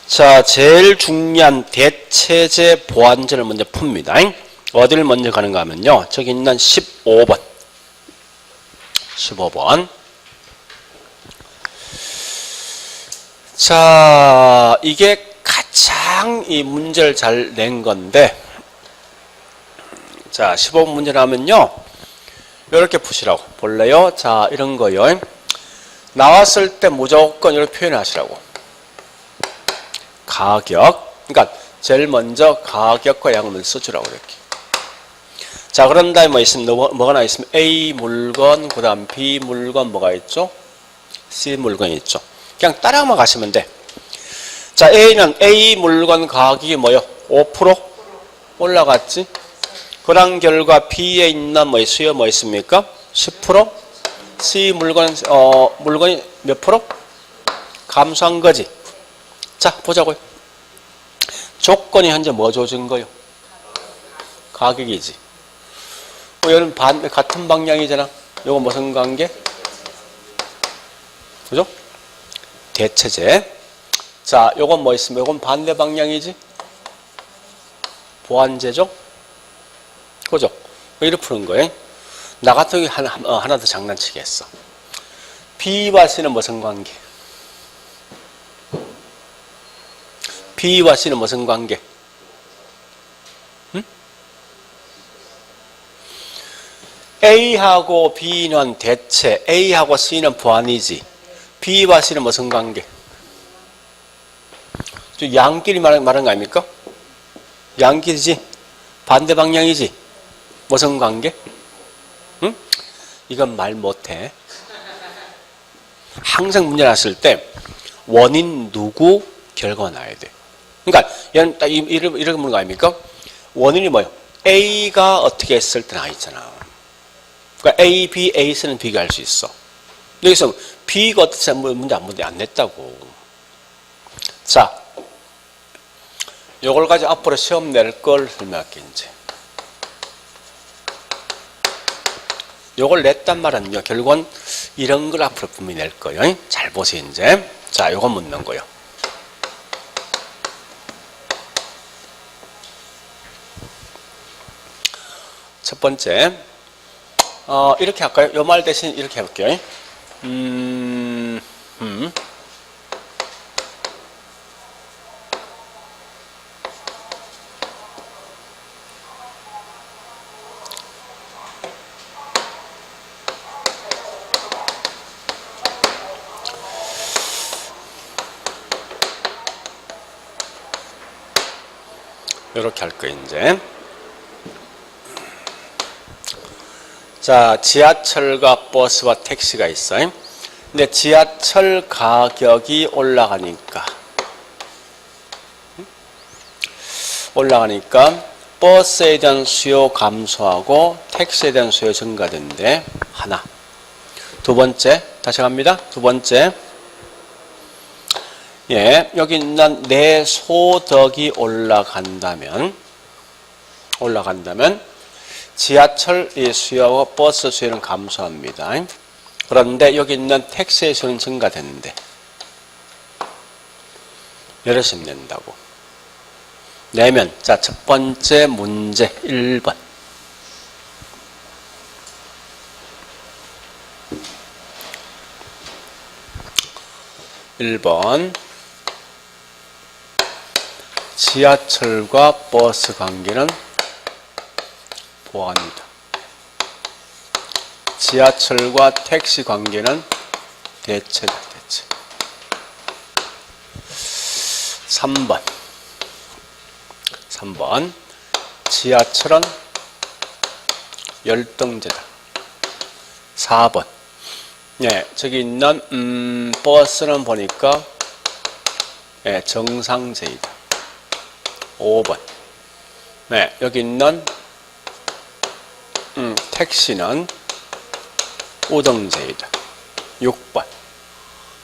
자, 제일 중요한 대체제 보완제를 먼저 풉니다. 어디를 먼저 가는가 하면요. 저기 있는 15번. 15번. 자, 이게 가장 이 문제를 잘 낸 건데, 자, 15번 문제 나면요. 이렇게 푸시라고. 볼래요? 자, 이런 거요. 나왔을 때 무조건 이렇게 표현하시라고. 가격. 그러니까 제일 먼저 가격과 양을 써주라고 이렇게. 자, 그런 다음에 뭐 있습니다. 뭐가 하나 있으면 A 물건, 그 다음 B 물건 뭐가 있죠? C 물건이 있죠. 그냥 따라만 가시면 돼. 자, A는 A 물건 가격이 뭐요? 5% 올라갔지? 그런 결과 B에 있는 뭐 수요 뭐 있습니까? 10%? C 물건이 몇 프로? 감소한 거지. 자, 보자고요. 조건이 현재 뭐 줘준 거요? 가격이지. 이건 같은 방향이잖아. 이거 무슨 관계? 그죠? 대체제. 자, 요건 뭐 있으면 요건 반대 방향이지? 보완제죠? 그죠? 이렇게 푸는 거예요. 나 같은 경우 하나 더 장난치겠어. B와 C는 무슨 관계? B와 C는 무슨 관계? A하고 B는 대체, A하고 C는 보완이지. B와 C는 무슨 관계? 양끼리 말하는 거 아닙니까? 양끼리지. 반대 방향이지. 무슨 관계? 응? 이건 말 못해. 항상 문제 났을 때 원인 누구 결과 나야 돼. 그러니까 얘는 딱 이렇게 묻는 거 아닙니까? 원인이 뭐예요? A가 어떻게 했을 때 나있잖아. 그러니까 A, B, A, C는 비교할 수 있어. 여기서 B가 어떻게 문제 안 냈다고. 자, 요걸 가지고 앞으로 시험 낼 걸 설명할게, 이제. 요걸 냈단 말은요, 결국은 이런 걸 앞으로 분명히 낼 거예요. 잘 보세요, 이제. 자, 요거 묻는 거예요. 첫 번째, 이렇게 할까요? 요 말 대신 이렇게 해볼게요. 이렇게 할 거예요, 이제. 자, 지하철과 버스와 택시가 있어요. 근데 지하철 가격이 올라가니까 버스에 대한 수요 감소하고 택시에 대한 수요 증가된대. 하나. 두 번째, 다시 갑니다. 두 번째, 예, 여기 있는 내 소득이 올라간다면 지하철 수요와 버스 수요는 감소합니다. 그런데 여기 있는 택시의 수요는 증가되는데 이러시면 된다고. 내면, 자, 첫 번째 문제 1번. 1번. 지하철과 버스 관계는 보완이다. 지하철과 택시 관계는 대체다. 대체. 3번. 지하철은 열등제다. 4번. 네, 저기 있는 버스는 보니까 정상제이다. 5번. 네, 여기 있는 택시는 우등제이다. 6번.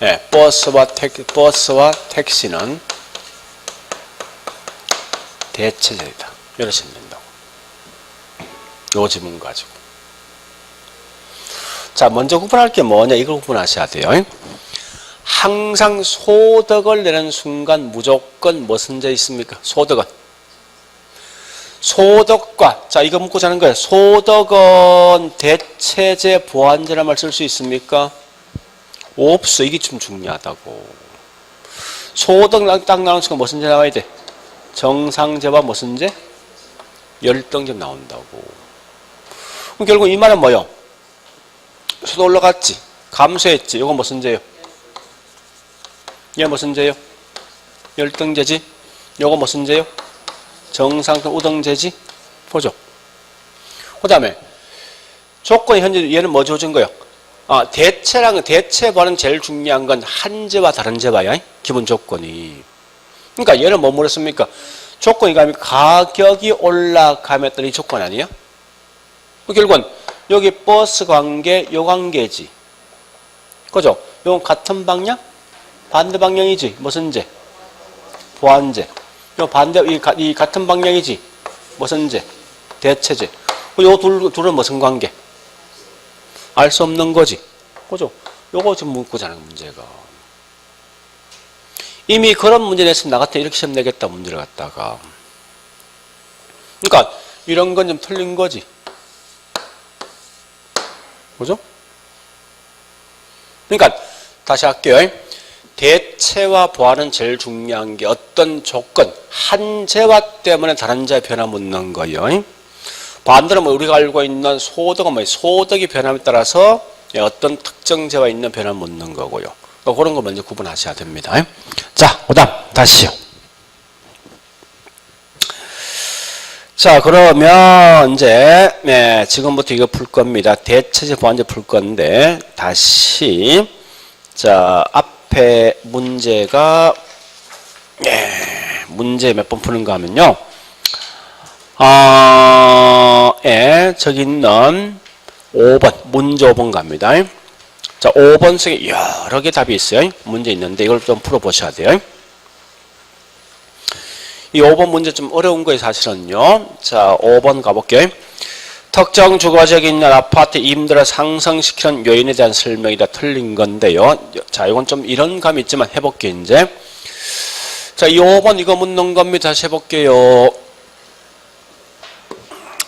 네, 버스와 택시는 대체제이다. 이러시면 된다고. 요 지문 가지고. 자, 먼저 구분할 게 뭐냐? 이걸 구분하셔야 돼요. 항상 소득을 내는 순간 무조건 무슨 제 있습니까? 소득과, 자, 이거 묻고 자는 거예요. 소득은 대체제, 보완제란 말 쓸 수 있습니까? 없어. 이게 좀 중요하다고. 소득 딱 나오는 순간 무슨 제 나와야 돼? 정상제와 무슨 제? 열등제 나온다고. 그럼 결국 이 말은 뭐요? 수도 올라갔지. 감소했지. 이건 무슨 제요? 얘 무슨 제요? 열등제지. 요거 무슨 제요? 정상적 우등제지. 보죠. 그 다음에 조건이 현재 얘는 뭐 주어진 거예요? 대체 보완은 제일 중요한 건 한 제와 다른 제 봐야. 기본 조건이. 그러니까 얘는 뭐 물었습니까? 조건이 가격이 올라가면 이 조건 아니에요? 결국은 여기 버스 관계, 요 관계지. 그죠? 요건 같은 방향? 반대 방향이지. 무슨 제? 보완제. 요 반대, 이 같은 방향이지. 무슨 제? 대체제. 요 둘은 무슨 관계? 알 수 없는 거지. 그죠? 요거 지금 묻고자 하는 문제가. 이미 그런 문제 냈으면 나 같아 이렇게 시험 내겠다 문제를 갖다가. 그러니까 이런 건 좀 틀린 거지. 그죠? 그러니까 다시 할게요. 대체와 보완은 제일 중요한 게 어떤 조건, 한 제와 때문에 다른 제의 변화 묻는 거예요. 반대로 뭐 우리가 알고 있는 소득은 뭐 소득이 변함에 따라서 어떤 특정재가 있는 변화를 묻는 거고요. 그러니까 그런 거 먼저 구분하셔야 됩니다. 자, 그다음 다시요. 자, 그러면 이제 지금부터 이거 풀 겁니다. 대체제 보완제 풀 건데 다시 자, 앞에 문제가 문제 몇 번 푸는가 하면요. 저기 있는 5번 문제 5번 갑니다. 자, 5번 속에 여러 개 답이 있어요. 문제 있는데 이걸 좀 풀어 보셔야 돼요. 이 5번 문제 좀 어려운 거예요, 사실은요. 자, 5번 가볼게요. 특정 주거지역에 있는 아파트 임대를 상승시키는 요인에 대한 설명이다. 틀린 건데요. 자, 이건 좀 이런 감이 있지만 해볼게요, 이제. 자, 이 5번 이거 묻는 겁니다. 다시 해볼게요.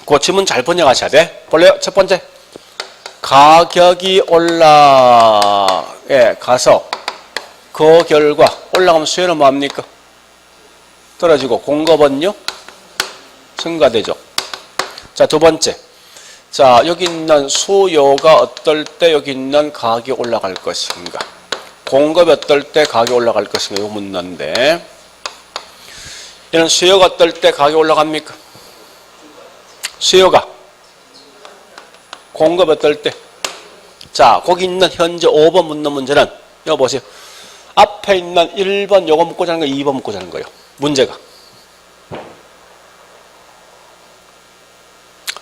그 질문 잘 번역하셔야 돼. 볼래요? 첫 번째. 가격이 올라가서 그 결과 올라가면 수요는 뭐합니까? 떨어지고 공급은요? 증가되죠. 자, 두 번째. 자, 여기 있는 수요가 어떨 때 여기 있는 가격이 올라갈 것인가? 공급이 어떨 때 가격이 올라갈 것인가? 이거 묻는데 이런 수요가 어떨 때 가격이 올라갑니까? 수요가 공급 어떨 때? 자, 거기 있는 현재 5번 묻는 문제는 이거 보세요. 앞에 있는 1번 요거 묻고 자는 거 2번 묻고 자는 거예요. 문제가.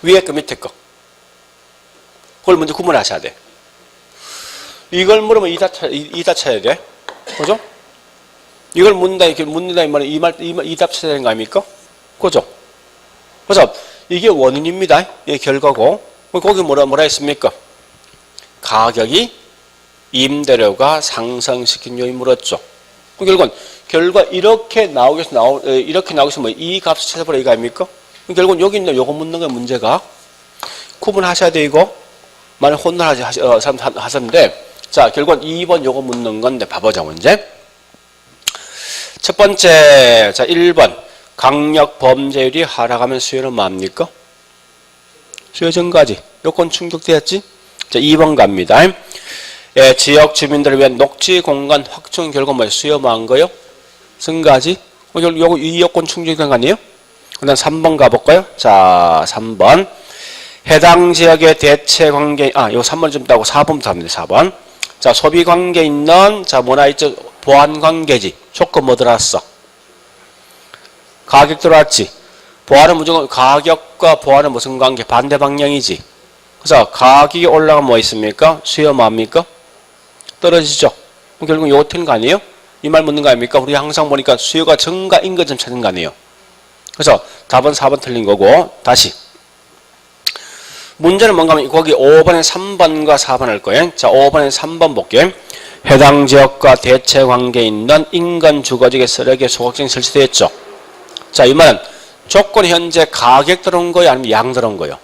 위에 거 밑에 거. 그걸 먼저 구분하셔야 돼. 이걸 물으면 이다 쳐야 돼. 그죠? 이걸 묻는다, 이렇게 묻는다, 이답 쳐야 되는 거 아닙니까? 그죠? 그래서 이게 원인입니다. 이게 결과고. 거기 뭐라 했습니까? 가격이 임대료가 상승시킨 요인 물었죠. 결국은 결과 이렇게 나오기 위해서 뭐 이 값을 찾아보라 이거 아닙니까? 결국은 여기 있는 요거 묻는 거 문제가 구분하셔야 돼 이거. 만약 혼돈하셨는데 자, 결국은 2번 요거 묻는 건데 봐보자 문제. 첫 번째, 자 1번 강력 범죄율이 하락하면 수요는 뭐합니까? 수요 증가지. 요건 충족되었지? 자 2번 갑니다. 지역 주민들을 위한 녹지 공간 확충 결과 뭐예요? 수요 뭐한 거요? 증가지? 요거 이 요건 충족된 거 아니에요? 그 다음 3번 가볼까요? 자 3번 해당 지역의 대체 관계 요 3번 좀 따고 4번부터 합니다. 4번 자 소비 관계 있는 자 뭐나 있죠? 보완 관계지. 조건 뭐 들어왔어? 가격 들어왔지. 보완은 무조건 가격과 보완은 무슨 관계? 반대 방향이지. 그래서 가격이 올라가면 뭐 있습니까? 수요 뭐합니까? 떨어지죠. 결국 요거 틀린 거 아니에요? 이 말 묻는 거 아닙니까? 우리 항상 보니까 수요가 증가인 것 좀 찾는 거 아니에요? 그래서 답은 4번 틀린 거고 다시 문제는 뭔가 하면 거기 5번에 3번과 4번 할 거예요. 자 5번에 3번 볼게요. 해당 지역과 대체 관계 있는 인근 주거지역의 쓰레기 소각장이 설치되었죠. 자 이 말은 조건이 현재 가격 들어온 거예요? 아니면 양 들어온 거예요?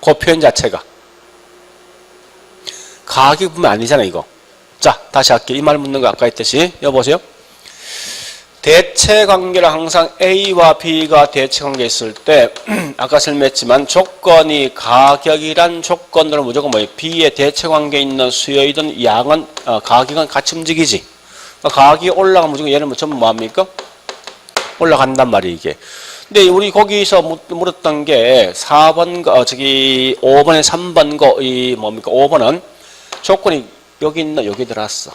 그 표현 자체가 가격 보면 아니잖아 이거. 자 다시 할게요. 이 말 묻는 거 아까 했듯이 여보세요. 대체 관계를 항상 A와 B가 대체 관계 있을 때 아까 설명했지만 조건이 가격이란 조건으로 무조건 뭐예요? B의 대체 관계에 있는 수요이든 양은 가격은 같이 움직이지. 가격이 올라가면 무조건 얘는 전부 뭐합니까? 올라간단 말이에요 이게. 근데 우리 거기서 물었던 게 4번 저기 5번에 3번 거 이 뭡니까? 5번은 조건이 여기 있나 여기 들어왔어.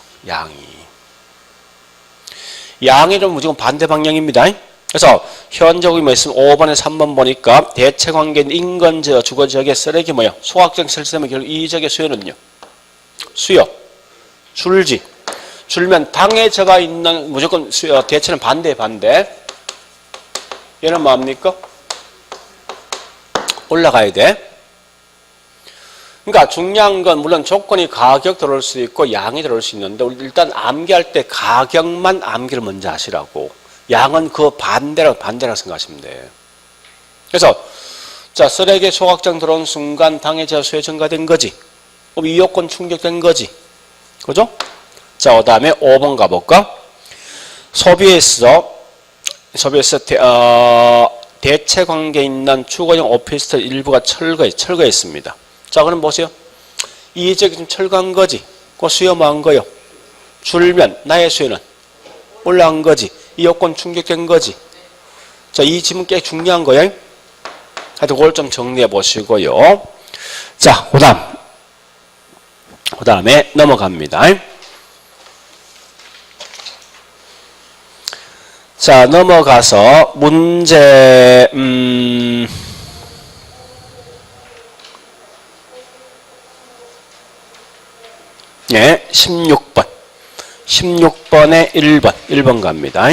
양이 좀 무조건 반대 방향입니다. 그래서 현저히 뭐 있으면 5번에 3번 보니까 대체 관계인 인근 주거 지역의 쓰레기 뭐야? 소각장 설치되면 결국 이 지역의 수요는요. 수요 줄지. 줄면 당해져가 있는 무조건 수요 대체는 반대. 얘는 뭐합니까? 올라가야 돼. 그러니까 중요한 건 물론 조건이 가격 들어올 수 있고 양이 들어올 수 있는데 우리 일단 암기할 때 가격만 암기를 먼저 하시라고. 양은 그 반대라고 생각하시면 돼. 그래서 자 쓰레기 소각장 들어온 순간 당해져 수요 증가된 거지. 그럼 이 요건 충족된 거지. 그죠? 자 그다음에 5번 가볼까? 소비에서 대체 관계에 있는 주거용 오피스텔 일부가 철거했습니다. 자, 그럼 보세요. 이 지역이 지금 철거한 거지. 그 수요 뭐 한 거요? 줄면 나의 수요는 올라간 거지. 이 요건 충족된 거지. 자, 이 지문 꽤 중요한 거예요. 하여튼 그걸 좀 정리해 보시고요. 자, 그 다음에 넘어갑니다. 자, 넘어가서 문제, 예, 16번. 16번에 1번 갑니다.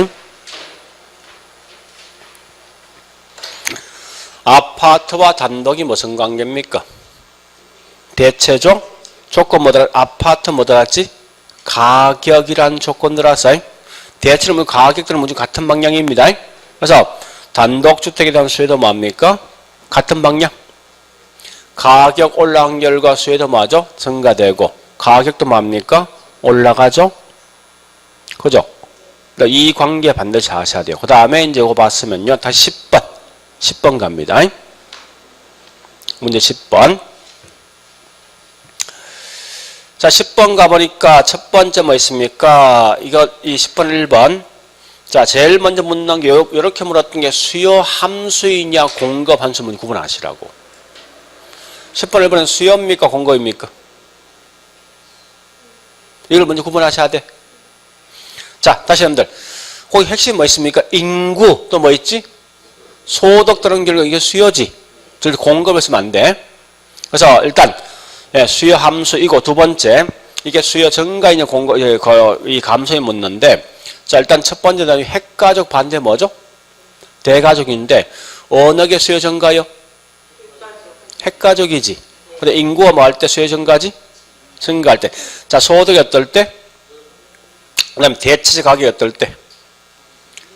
아파트와 단독이 무슨 관계입니까? 대체죠? 조건 뭐 들어? 아파트 뭐 들어갔지? 가격이란 조건 들어왔어요. 대체는 가격들은 모두 같은 방향입니다. 그래서 단독주택에 대한 수요도 뭡니까? 같은 방향. 가격 올라간 결과 수요도 뭐죠? 증가되고 가격도 뭡니까? 올라가죠? 그죠? 이 관계 반드시 아셔야 돼요. 그 다음에 이제 이거 봤으면요. 다시 10번 갑니다. 문제 10번. 자, 10번 가보니까 첫 번째 뭐 있습니까? 이 10번 1번. 자, 제일 먼저 묻는 게 이렇게 물었던 게 수요 함수이냐 공급 함수면 구분하시라고. 10번 1번은 수요입니까? 공급입니까? 이걸 먼저 구분하셔야 돼. 자, 다시 여러분들. 거기 핵심 뭐 있습니까? 인구, 또 뭐 있지? 소득 들은 결과 이게 수요지. 절대 공급을 쓰면 안 돼. 그래서 일단 수요 함수이고 두 번째 이게 수요 증가이냐 공급 이 감소에 묻는데 자 일단 첫 번째 단위 핵가족 반대 뭐죠? 대가족인데 어느 게 수요 증가요? 핵가족이지. 근데 인구가 뭐 할 때 수요 증가지? 증가할 때. 자 소득이 어떨 때? 그다음에 대체적 가격이 어떨 때?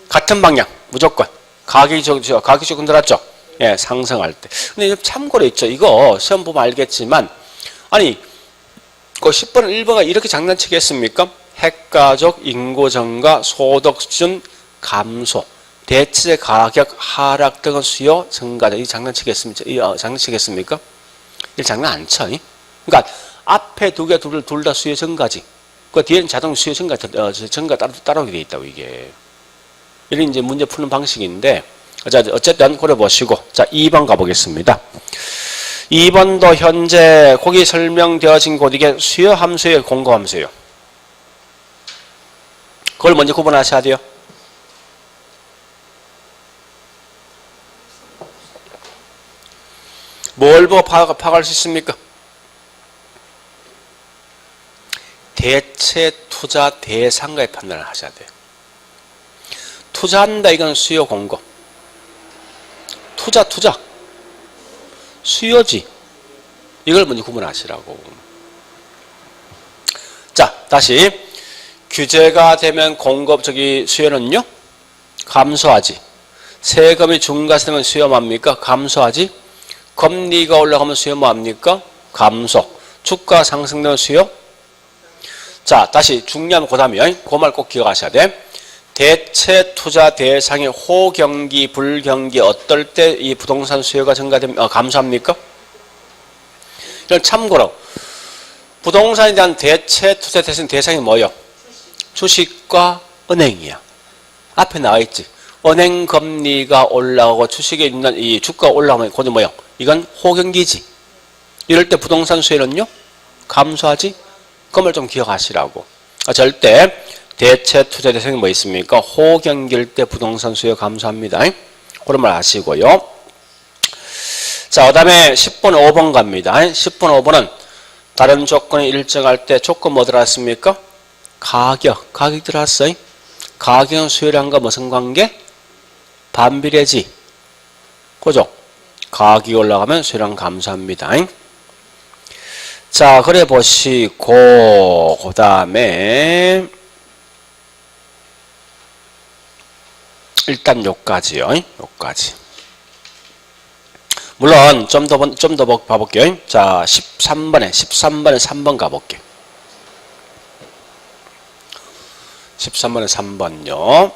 같은 방향 무조건. 가격이 조금 들었죠? 예, 상승할 때. 근데 참고로 있죠. 이거 시험 보면 알겠지만 아니 그 10번 1번가 이렇게 장난치겠습니까? 핵가족, 인구 증가, 소득 수준 감소, 대체 가격 하락 등은 수요 증가다. 이 장난치겠습니까? 장난치겠습니까? 이 장난 안 쳐. 그러니까 앞에 두 개 둘 다 수요 증가지. 그 뒤에는 자동 수요 증가 따라오게 돼 있다고 이게. 이런 이제 문제 푸는 방식인데 자 어쨌든 그래 보시고 자 2번 가보겠습니다. 2번도 현재 거기 설명되어진 곳 이게 수요 함수예요, 공급 함수예요. 그걸 먼저 구분하셔야 돼요. 뭘 보고 파악할 수 있습니까? 대체 투자 대상가의 판단을 하셔야 돼요. 투자한다 이건 수요 공급. 투자 수요지. 이걸 먼저 구분하시라고. 자, 다시 규제가 되면 공급 수요는요 감소하지. 세금이 중과세되면 수요 뭡니까? 감소하지. 금리가 올라가면 수요 뭐합니까? 감소. 주가 상승되면 수요. 자, 다시 중요한 그 다음이요. 그 말 꼭 기억하셔야 돼. 대체 투자 대상의 호경기, 불경기 어떨 때 이 부동산 수요가 감소합니까? 이런 참고로 부동산에 대한 대체 투자 대상이 뭐예요? 주식과 은행이야. 앞에 나와 있지. 은행 금리가 올라가고 주식에 있는 이 주가가 올라가면 그건 뭐예요? 이건 호경기지. 이럴 때 부동산 수요는요 감소하지. 그걸 좀 기억하시라고. 절대 대체 투자 대상이 뭐 있습니까? 호경기일 때 부동산 수요 감소합니다. 그런 말 아시고요. 자, 그 다음에 10번 5번 갑니다. 10번 5번은 다른 조건이 일정할 때 조건 뭐 들어왔습니까? 가격 들어왔어요. 가격은 수요량과 무슨 관계? 반비례지. 그죠? 가격이 올라가면 수요량 감소합니다. 자, 그래 보시고 그 다음에 일단 요까지요. 요까지. 물론 좀 더 봐볼게요. 자, 13번에 3번 가볼게요. 13번에 3번요.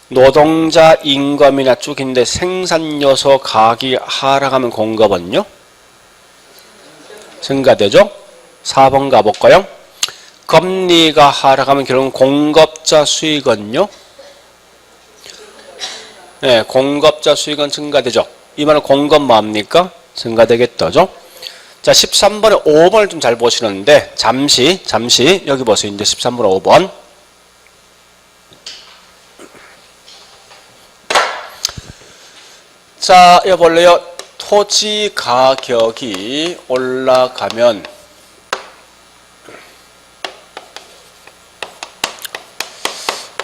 노동자 임금이나 쭉인데 생산요소 가격이 하락하면 공급은요? 증가되죠? 4번 가볼까요? 금리가 하락하면 결국 공급자 수익은요? 네, 공급자 수익은 증가되죠. 이 말은 공급 뭡니까? 증가되겠다죠? 자, 13번에 5번을 좀 잘 보시는데, 잠시, 여기 보세요. 이제 13번, 5번. 자, 여기 볼래요? 토지 가격이 올라가면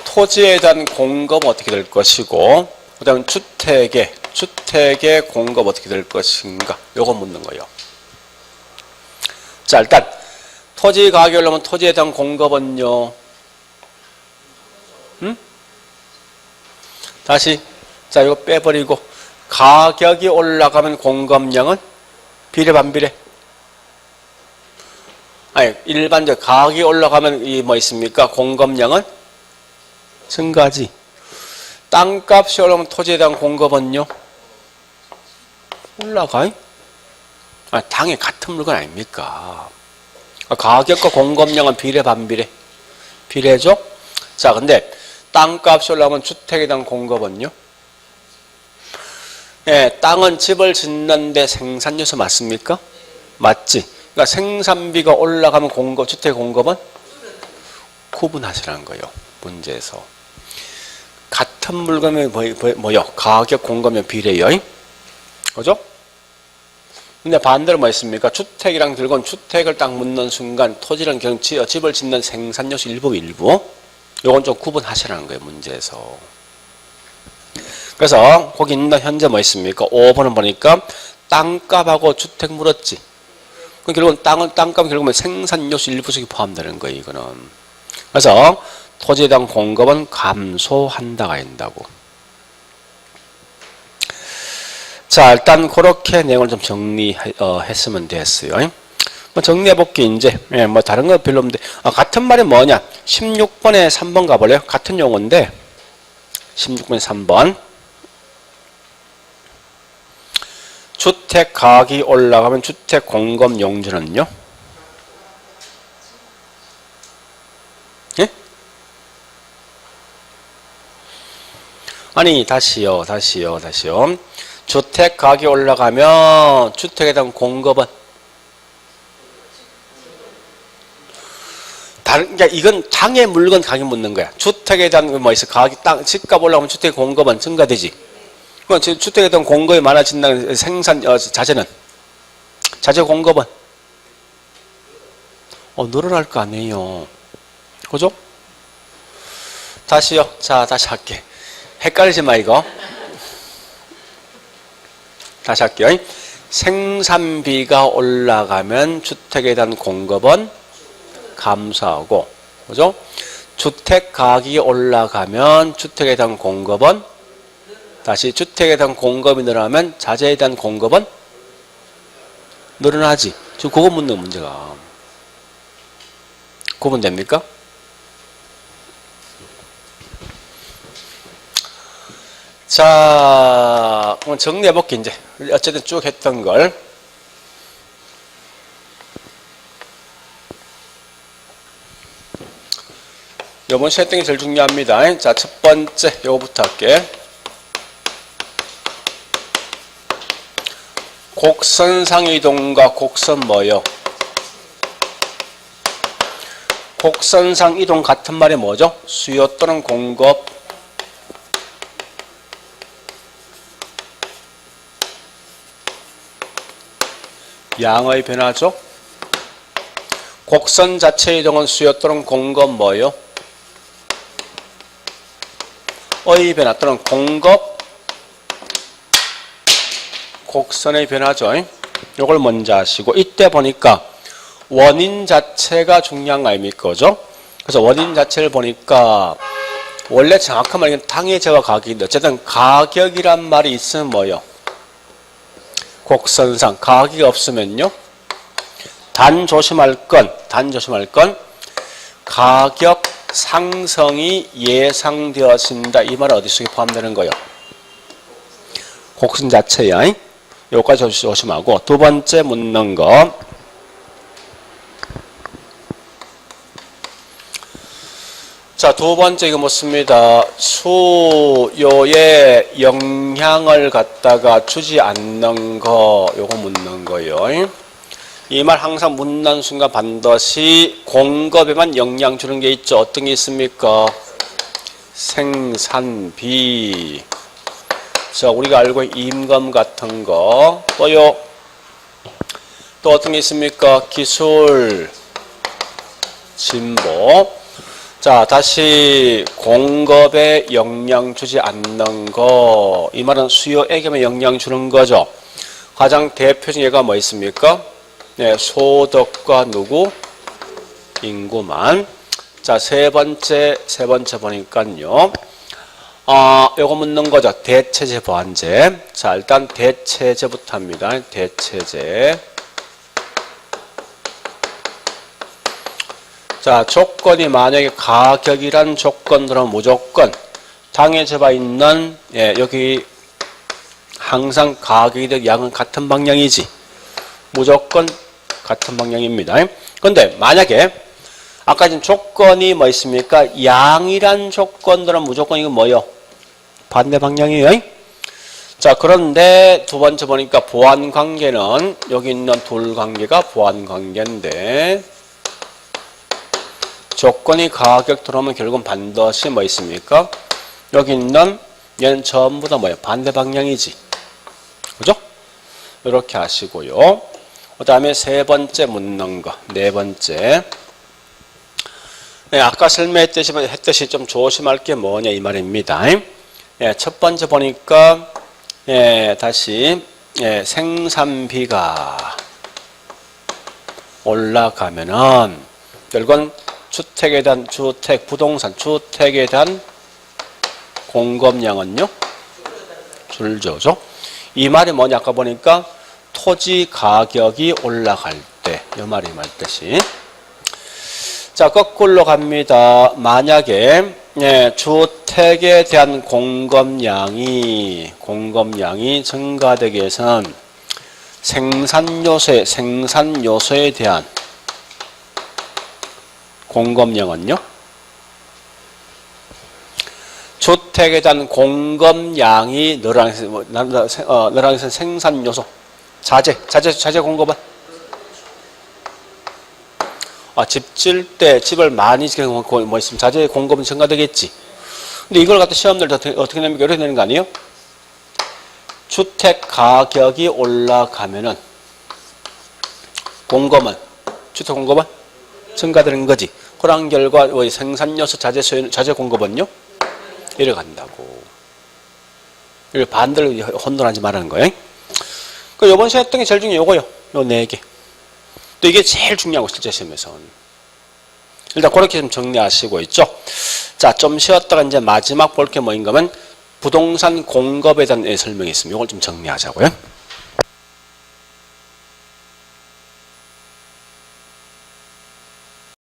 토지에 대한 공급은 어떻게 될 것이고, 그 다음에 주택의 공급 어떻게 될 것인가? 요거 묻는 거예요. 자, 일단 토지 가격이 올라오면 토지에 대한 공급은요. 다시, 자, 이거 빼버리고 가격이 올라가면 공급량은 비례 반비례? 아니, 일반적 가격이 올라가면 이 뭐 있습니까? 공급량은 증가지. 땅값이 올라오면 토지에 대한 공급은요? 올라가? 당연히 같은 물건 아닙니까? 가격과 공급량은 비례 반비례? 비례죠? 자, 근데 땅값이 올라오면 주택에 대한 공급은요? 예, 땅은 집을 짓는데 생산요소 맞습니까? 맞지? 그러니까 생산비가 올라가면 공급, 주택 공급은? 구분하시라는 거예요. 문제에서. 같은 물건이 뭐요? 가격 공급량 비례요. 그죠? 근데 반대로 뭐 있습니까? 주택이랑 들건 주택을 딱 묻는 순간 토지랑 집을 짓는 생산요소 일부. 요건 좀 구분하시라는 거예요. 문제에서. 그래서 거기 있는 현재 뭐 있습니까? 5번은 보니까 땅값하고 주택 물었지. 그럼 결국은 땅값은 결국은 생산요소 일부 속에 포함되는 거예요. 이거는. 그래서 토지에 대한 공급은 감소한다가 된다고. 자, 일단 그렇게 내용을 좀 정리했으면 됐어요. 뭐 정리해볼게, 이제. 예, 뭐 다른 거 별로 없는데. 같은 말이 뭐냐? 16번에 3번 가볼래요? 같은 용어인데. 16번에 3번. 주택 가격이 올라가면 주택 공급 용도는요? 예? 아니, 다시요. 주택 가격이 올라가면 주택에 대한 공급은 그러니까 이건 당의 물건 가격 묻는 거야. 주택에 대한 뭐 있어? 가격 집값 올라가면 주택 공급은 증가되지. 그럼 주택에 대한 공급이 많아진다는 생산 자재는 자재 공급은 늘어날 거 아니에요. 그죠? 다시요. 자, 다시 할게. 헷갈리지 마 이거. 다시 할게요. 생산비가 올라가면 주택에 대한 공급은 감소하고, 그죠? 주택 가격이 올라가면 주택에 대한 공급은 다시 주택에 대한 공급이 늘어나면 자재에 대한 공급은 늘어나지. 지금 그거 묻는 문제가. 구분됩니까? 자, 오늘 정리해볼게, 이제. 어쨌든 쭉 했던 걸. 요번 시간 했던 게 제일 중요합니다. 자, 첫 번째, 요거부터 할게. 곡선상 이동과 곡선 뭐요? 곡선상 이동 같은 말이 뭐죠? 수요 또는 공급. 양의 변화죠. 곡선 자체 이동은 수요 또는 공급 뭐요? 의 변화 또는 공급 곡선의 변화죠. 이걸 먼저 하시고, 이때 보니까 원인 자체가 중요한 거 아닙니까? 그죠? 그래서 원인 자체를 보니까 원래 정확한 말은 당의 재와 가격인데 어쨌든 가격이란 말이 있으면 뭐요? 곡선상. 가격이 없으면요? 단 조심할 건 가격 상승이 예상되어진다. 이 말은 어디 속에 포함되는 거예요? 곡선 자체야. 여기까지 조심하고 두 번째 묻는 거. 자, 두 번째 이거 묻습니다. 수요에 영향을 갖다가 주지 않는 거, 요거 묻는 거예요. 이 말 항상 묻는 순간 반드시 공급에만 영향 주는 게 있죠. 어떤 게 있습니까? 생산비. 자, 우리가 알고 있는 임금 같은 거. 또요. 또 어떤 게 있습니까? 기술, 진보. 자, 다시 공급에 영향 주지 않는 거. 이 말은 수요에게만 영향 주는 거죠. 가장 대표적인 예가 뭐 있습니까? 네, 소득과 누구? 인구만. 자, 세 번째 보니까요. 요거 묻는 거죠. 대체제 보완제. 자, 일단 대체제부터 합니다. 대체제. 자, 조건이 만약에 가격이란 조건들은 무조건 정해져 있는, 예, 여기 항상 가격이든 양은 같은 방향이지. 무조건 같은 방향입니다. 그런데 만약에 아까 전 조건이 뭐 있습니까? 양이란 조건들은 무조건 이거 뭐요? 반대 방향이에요. 자, 그런데 두 번째 보니까 보완 관계는 여기 있는 둘 관계가 보완 관계인데 조건이 가격 들어오면 결국은 반드시 뭐 있습니까? 여기 있는 얘는 전부 다 뭐예요? 반대 방향이지. 그죠? 이렇게 하시고요. 그 다음에 세 번째 묻는 거. 네 번째. 네, 아까 설명했듯이 좀 조심할 게 뭐냐 이 말입니다. 예, 첫 번째 보니까 예, 다시 예, 생산비가 올라가면은 결국은 부동산 주택에 대한 공급량은요 줄죠. 이 말이 뭐냐 아까 보니까 토지 가격이 올라갈 때 이 말이 말듯이. 자, 거꾸로 갑니다. 만약에 예, 주택에 대한 공급량이 증가되기 위해서는 생산 요소에 대한 공급량은요? 주택에 대한 공급량이 늘어나서 생산 요소 자재 공급은 집 질 때 집을 많이 짓는 거 뭐 있으면 자재 공급은 증가되겠지. 근데 이걸 갖다 시험들 어떻게 됩니까? 이렇게 되는 거 아니에요? 주택 가격이 올라가면은 주택 공급은 증가되는 거지. 그런 결과 생산 요소 자재 공급은요? 이래 간다고. 이걸 반대로 혼돈하지 말라는 거예요. 그 이번 시간 했던 게 제일 중요해 요거요. 요 네 개. 또 이게 제일 중요하고 실제 시험에서는. 일단 그렇게 좀 정리하시고 있죠. 자, 좀 쉬었다가 이제 마지막 볼 게 뭐인가 하면 부동산 공급에 대한 설명이 있습니다. 이걸 좀 정리하자고요.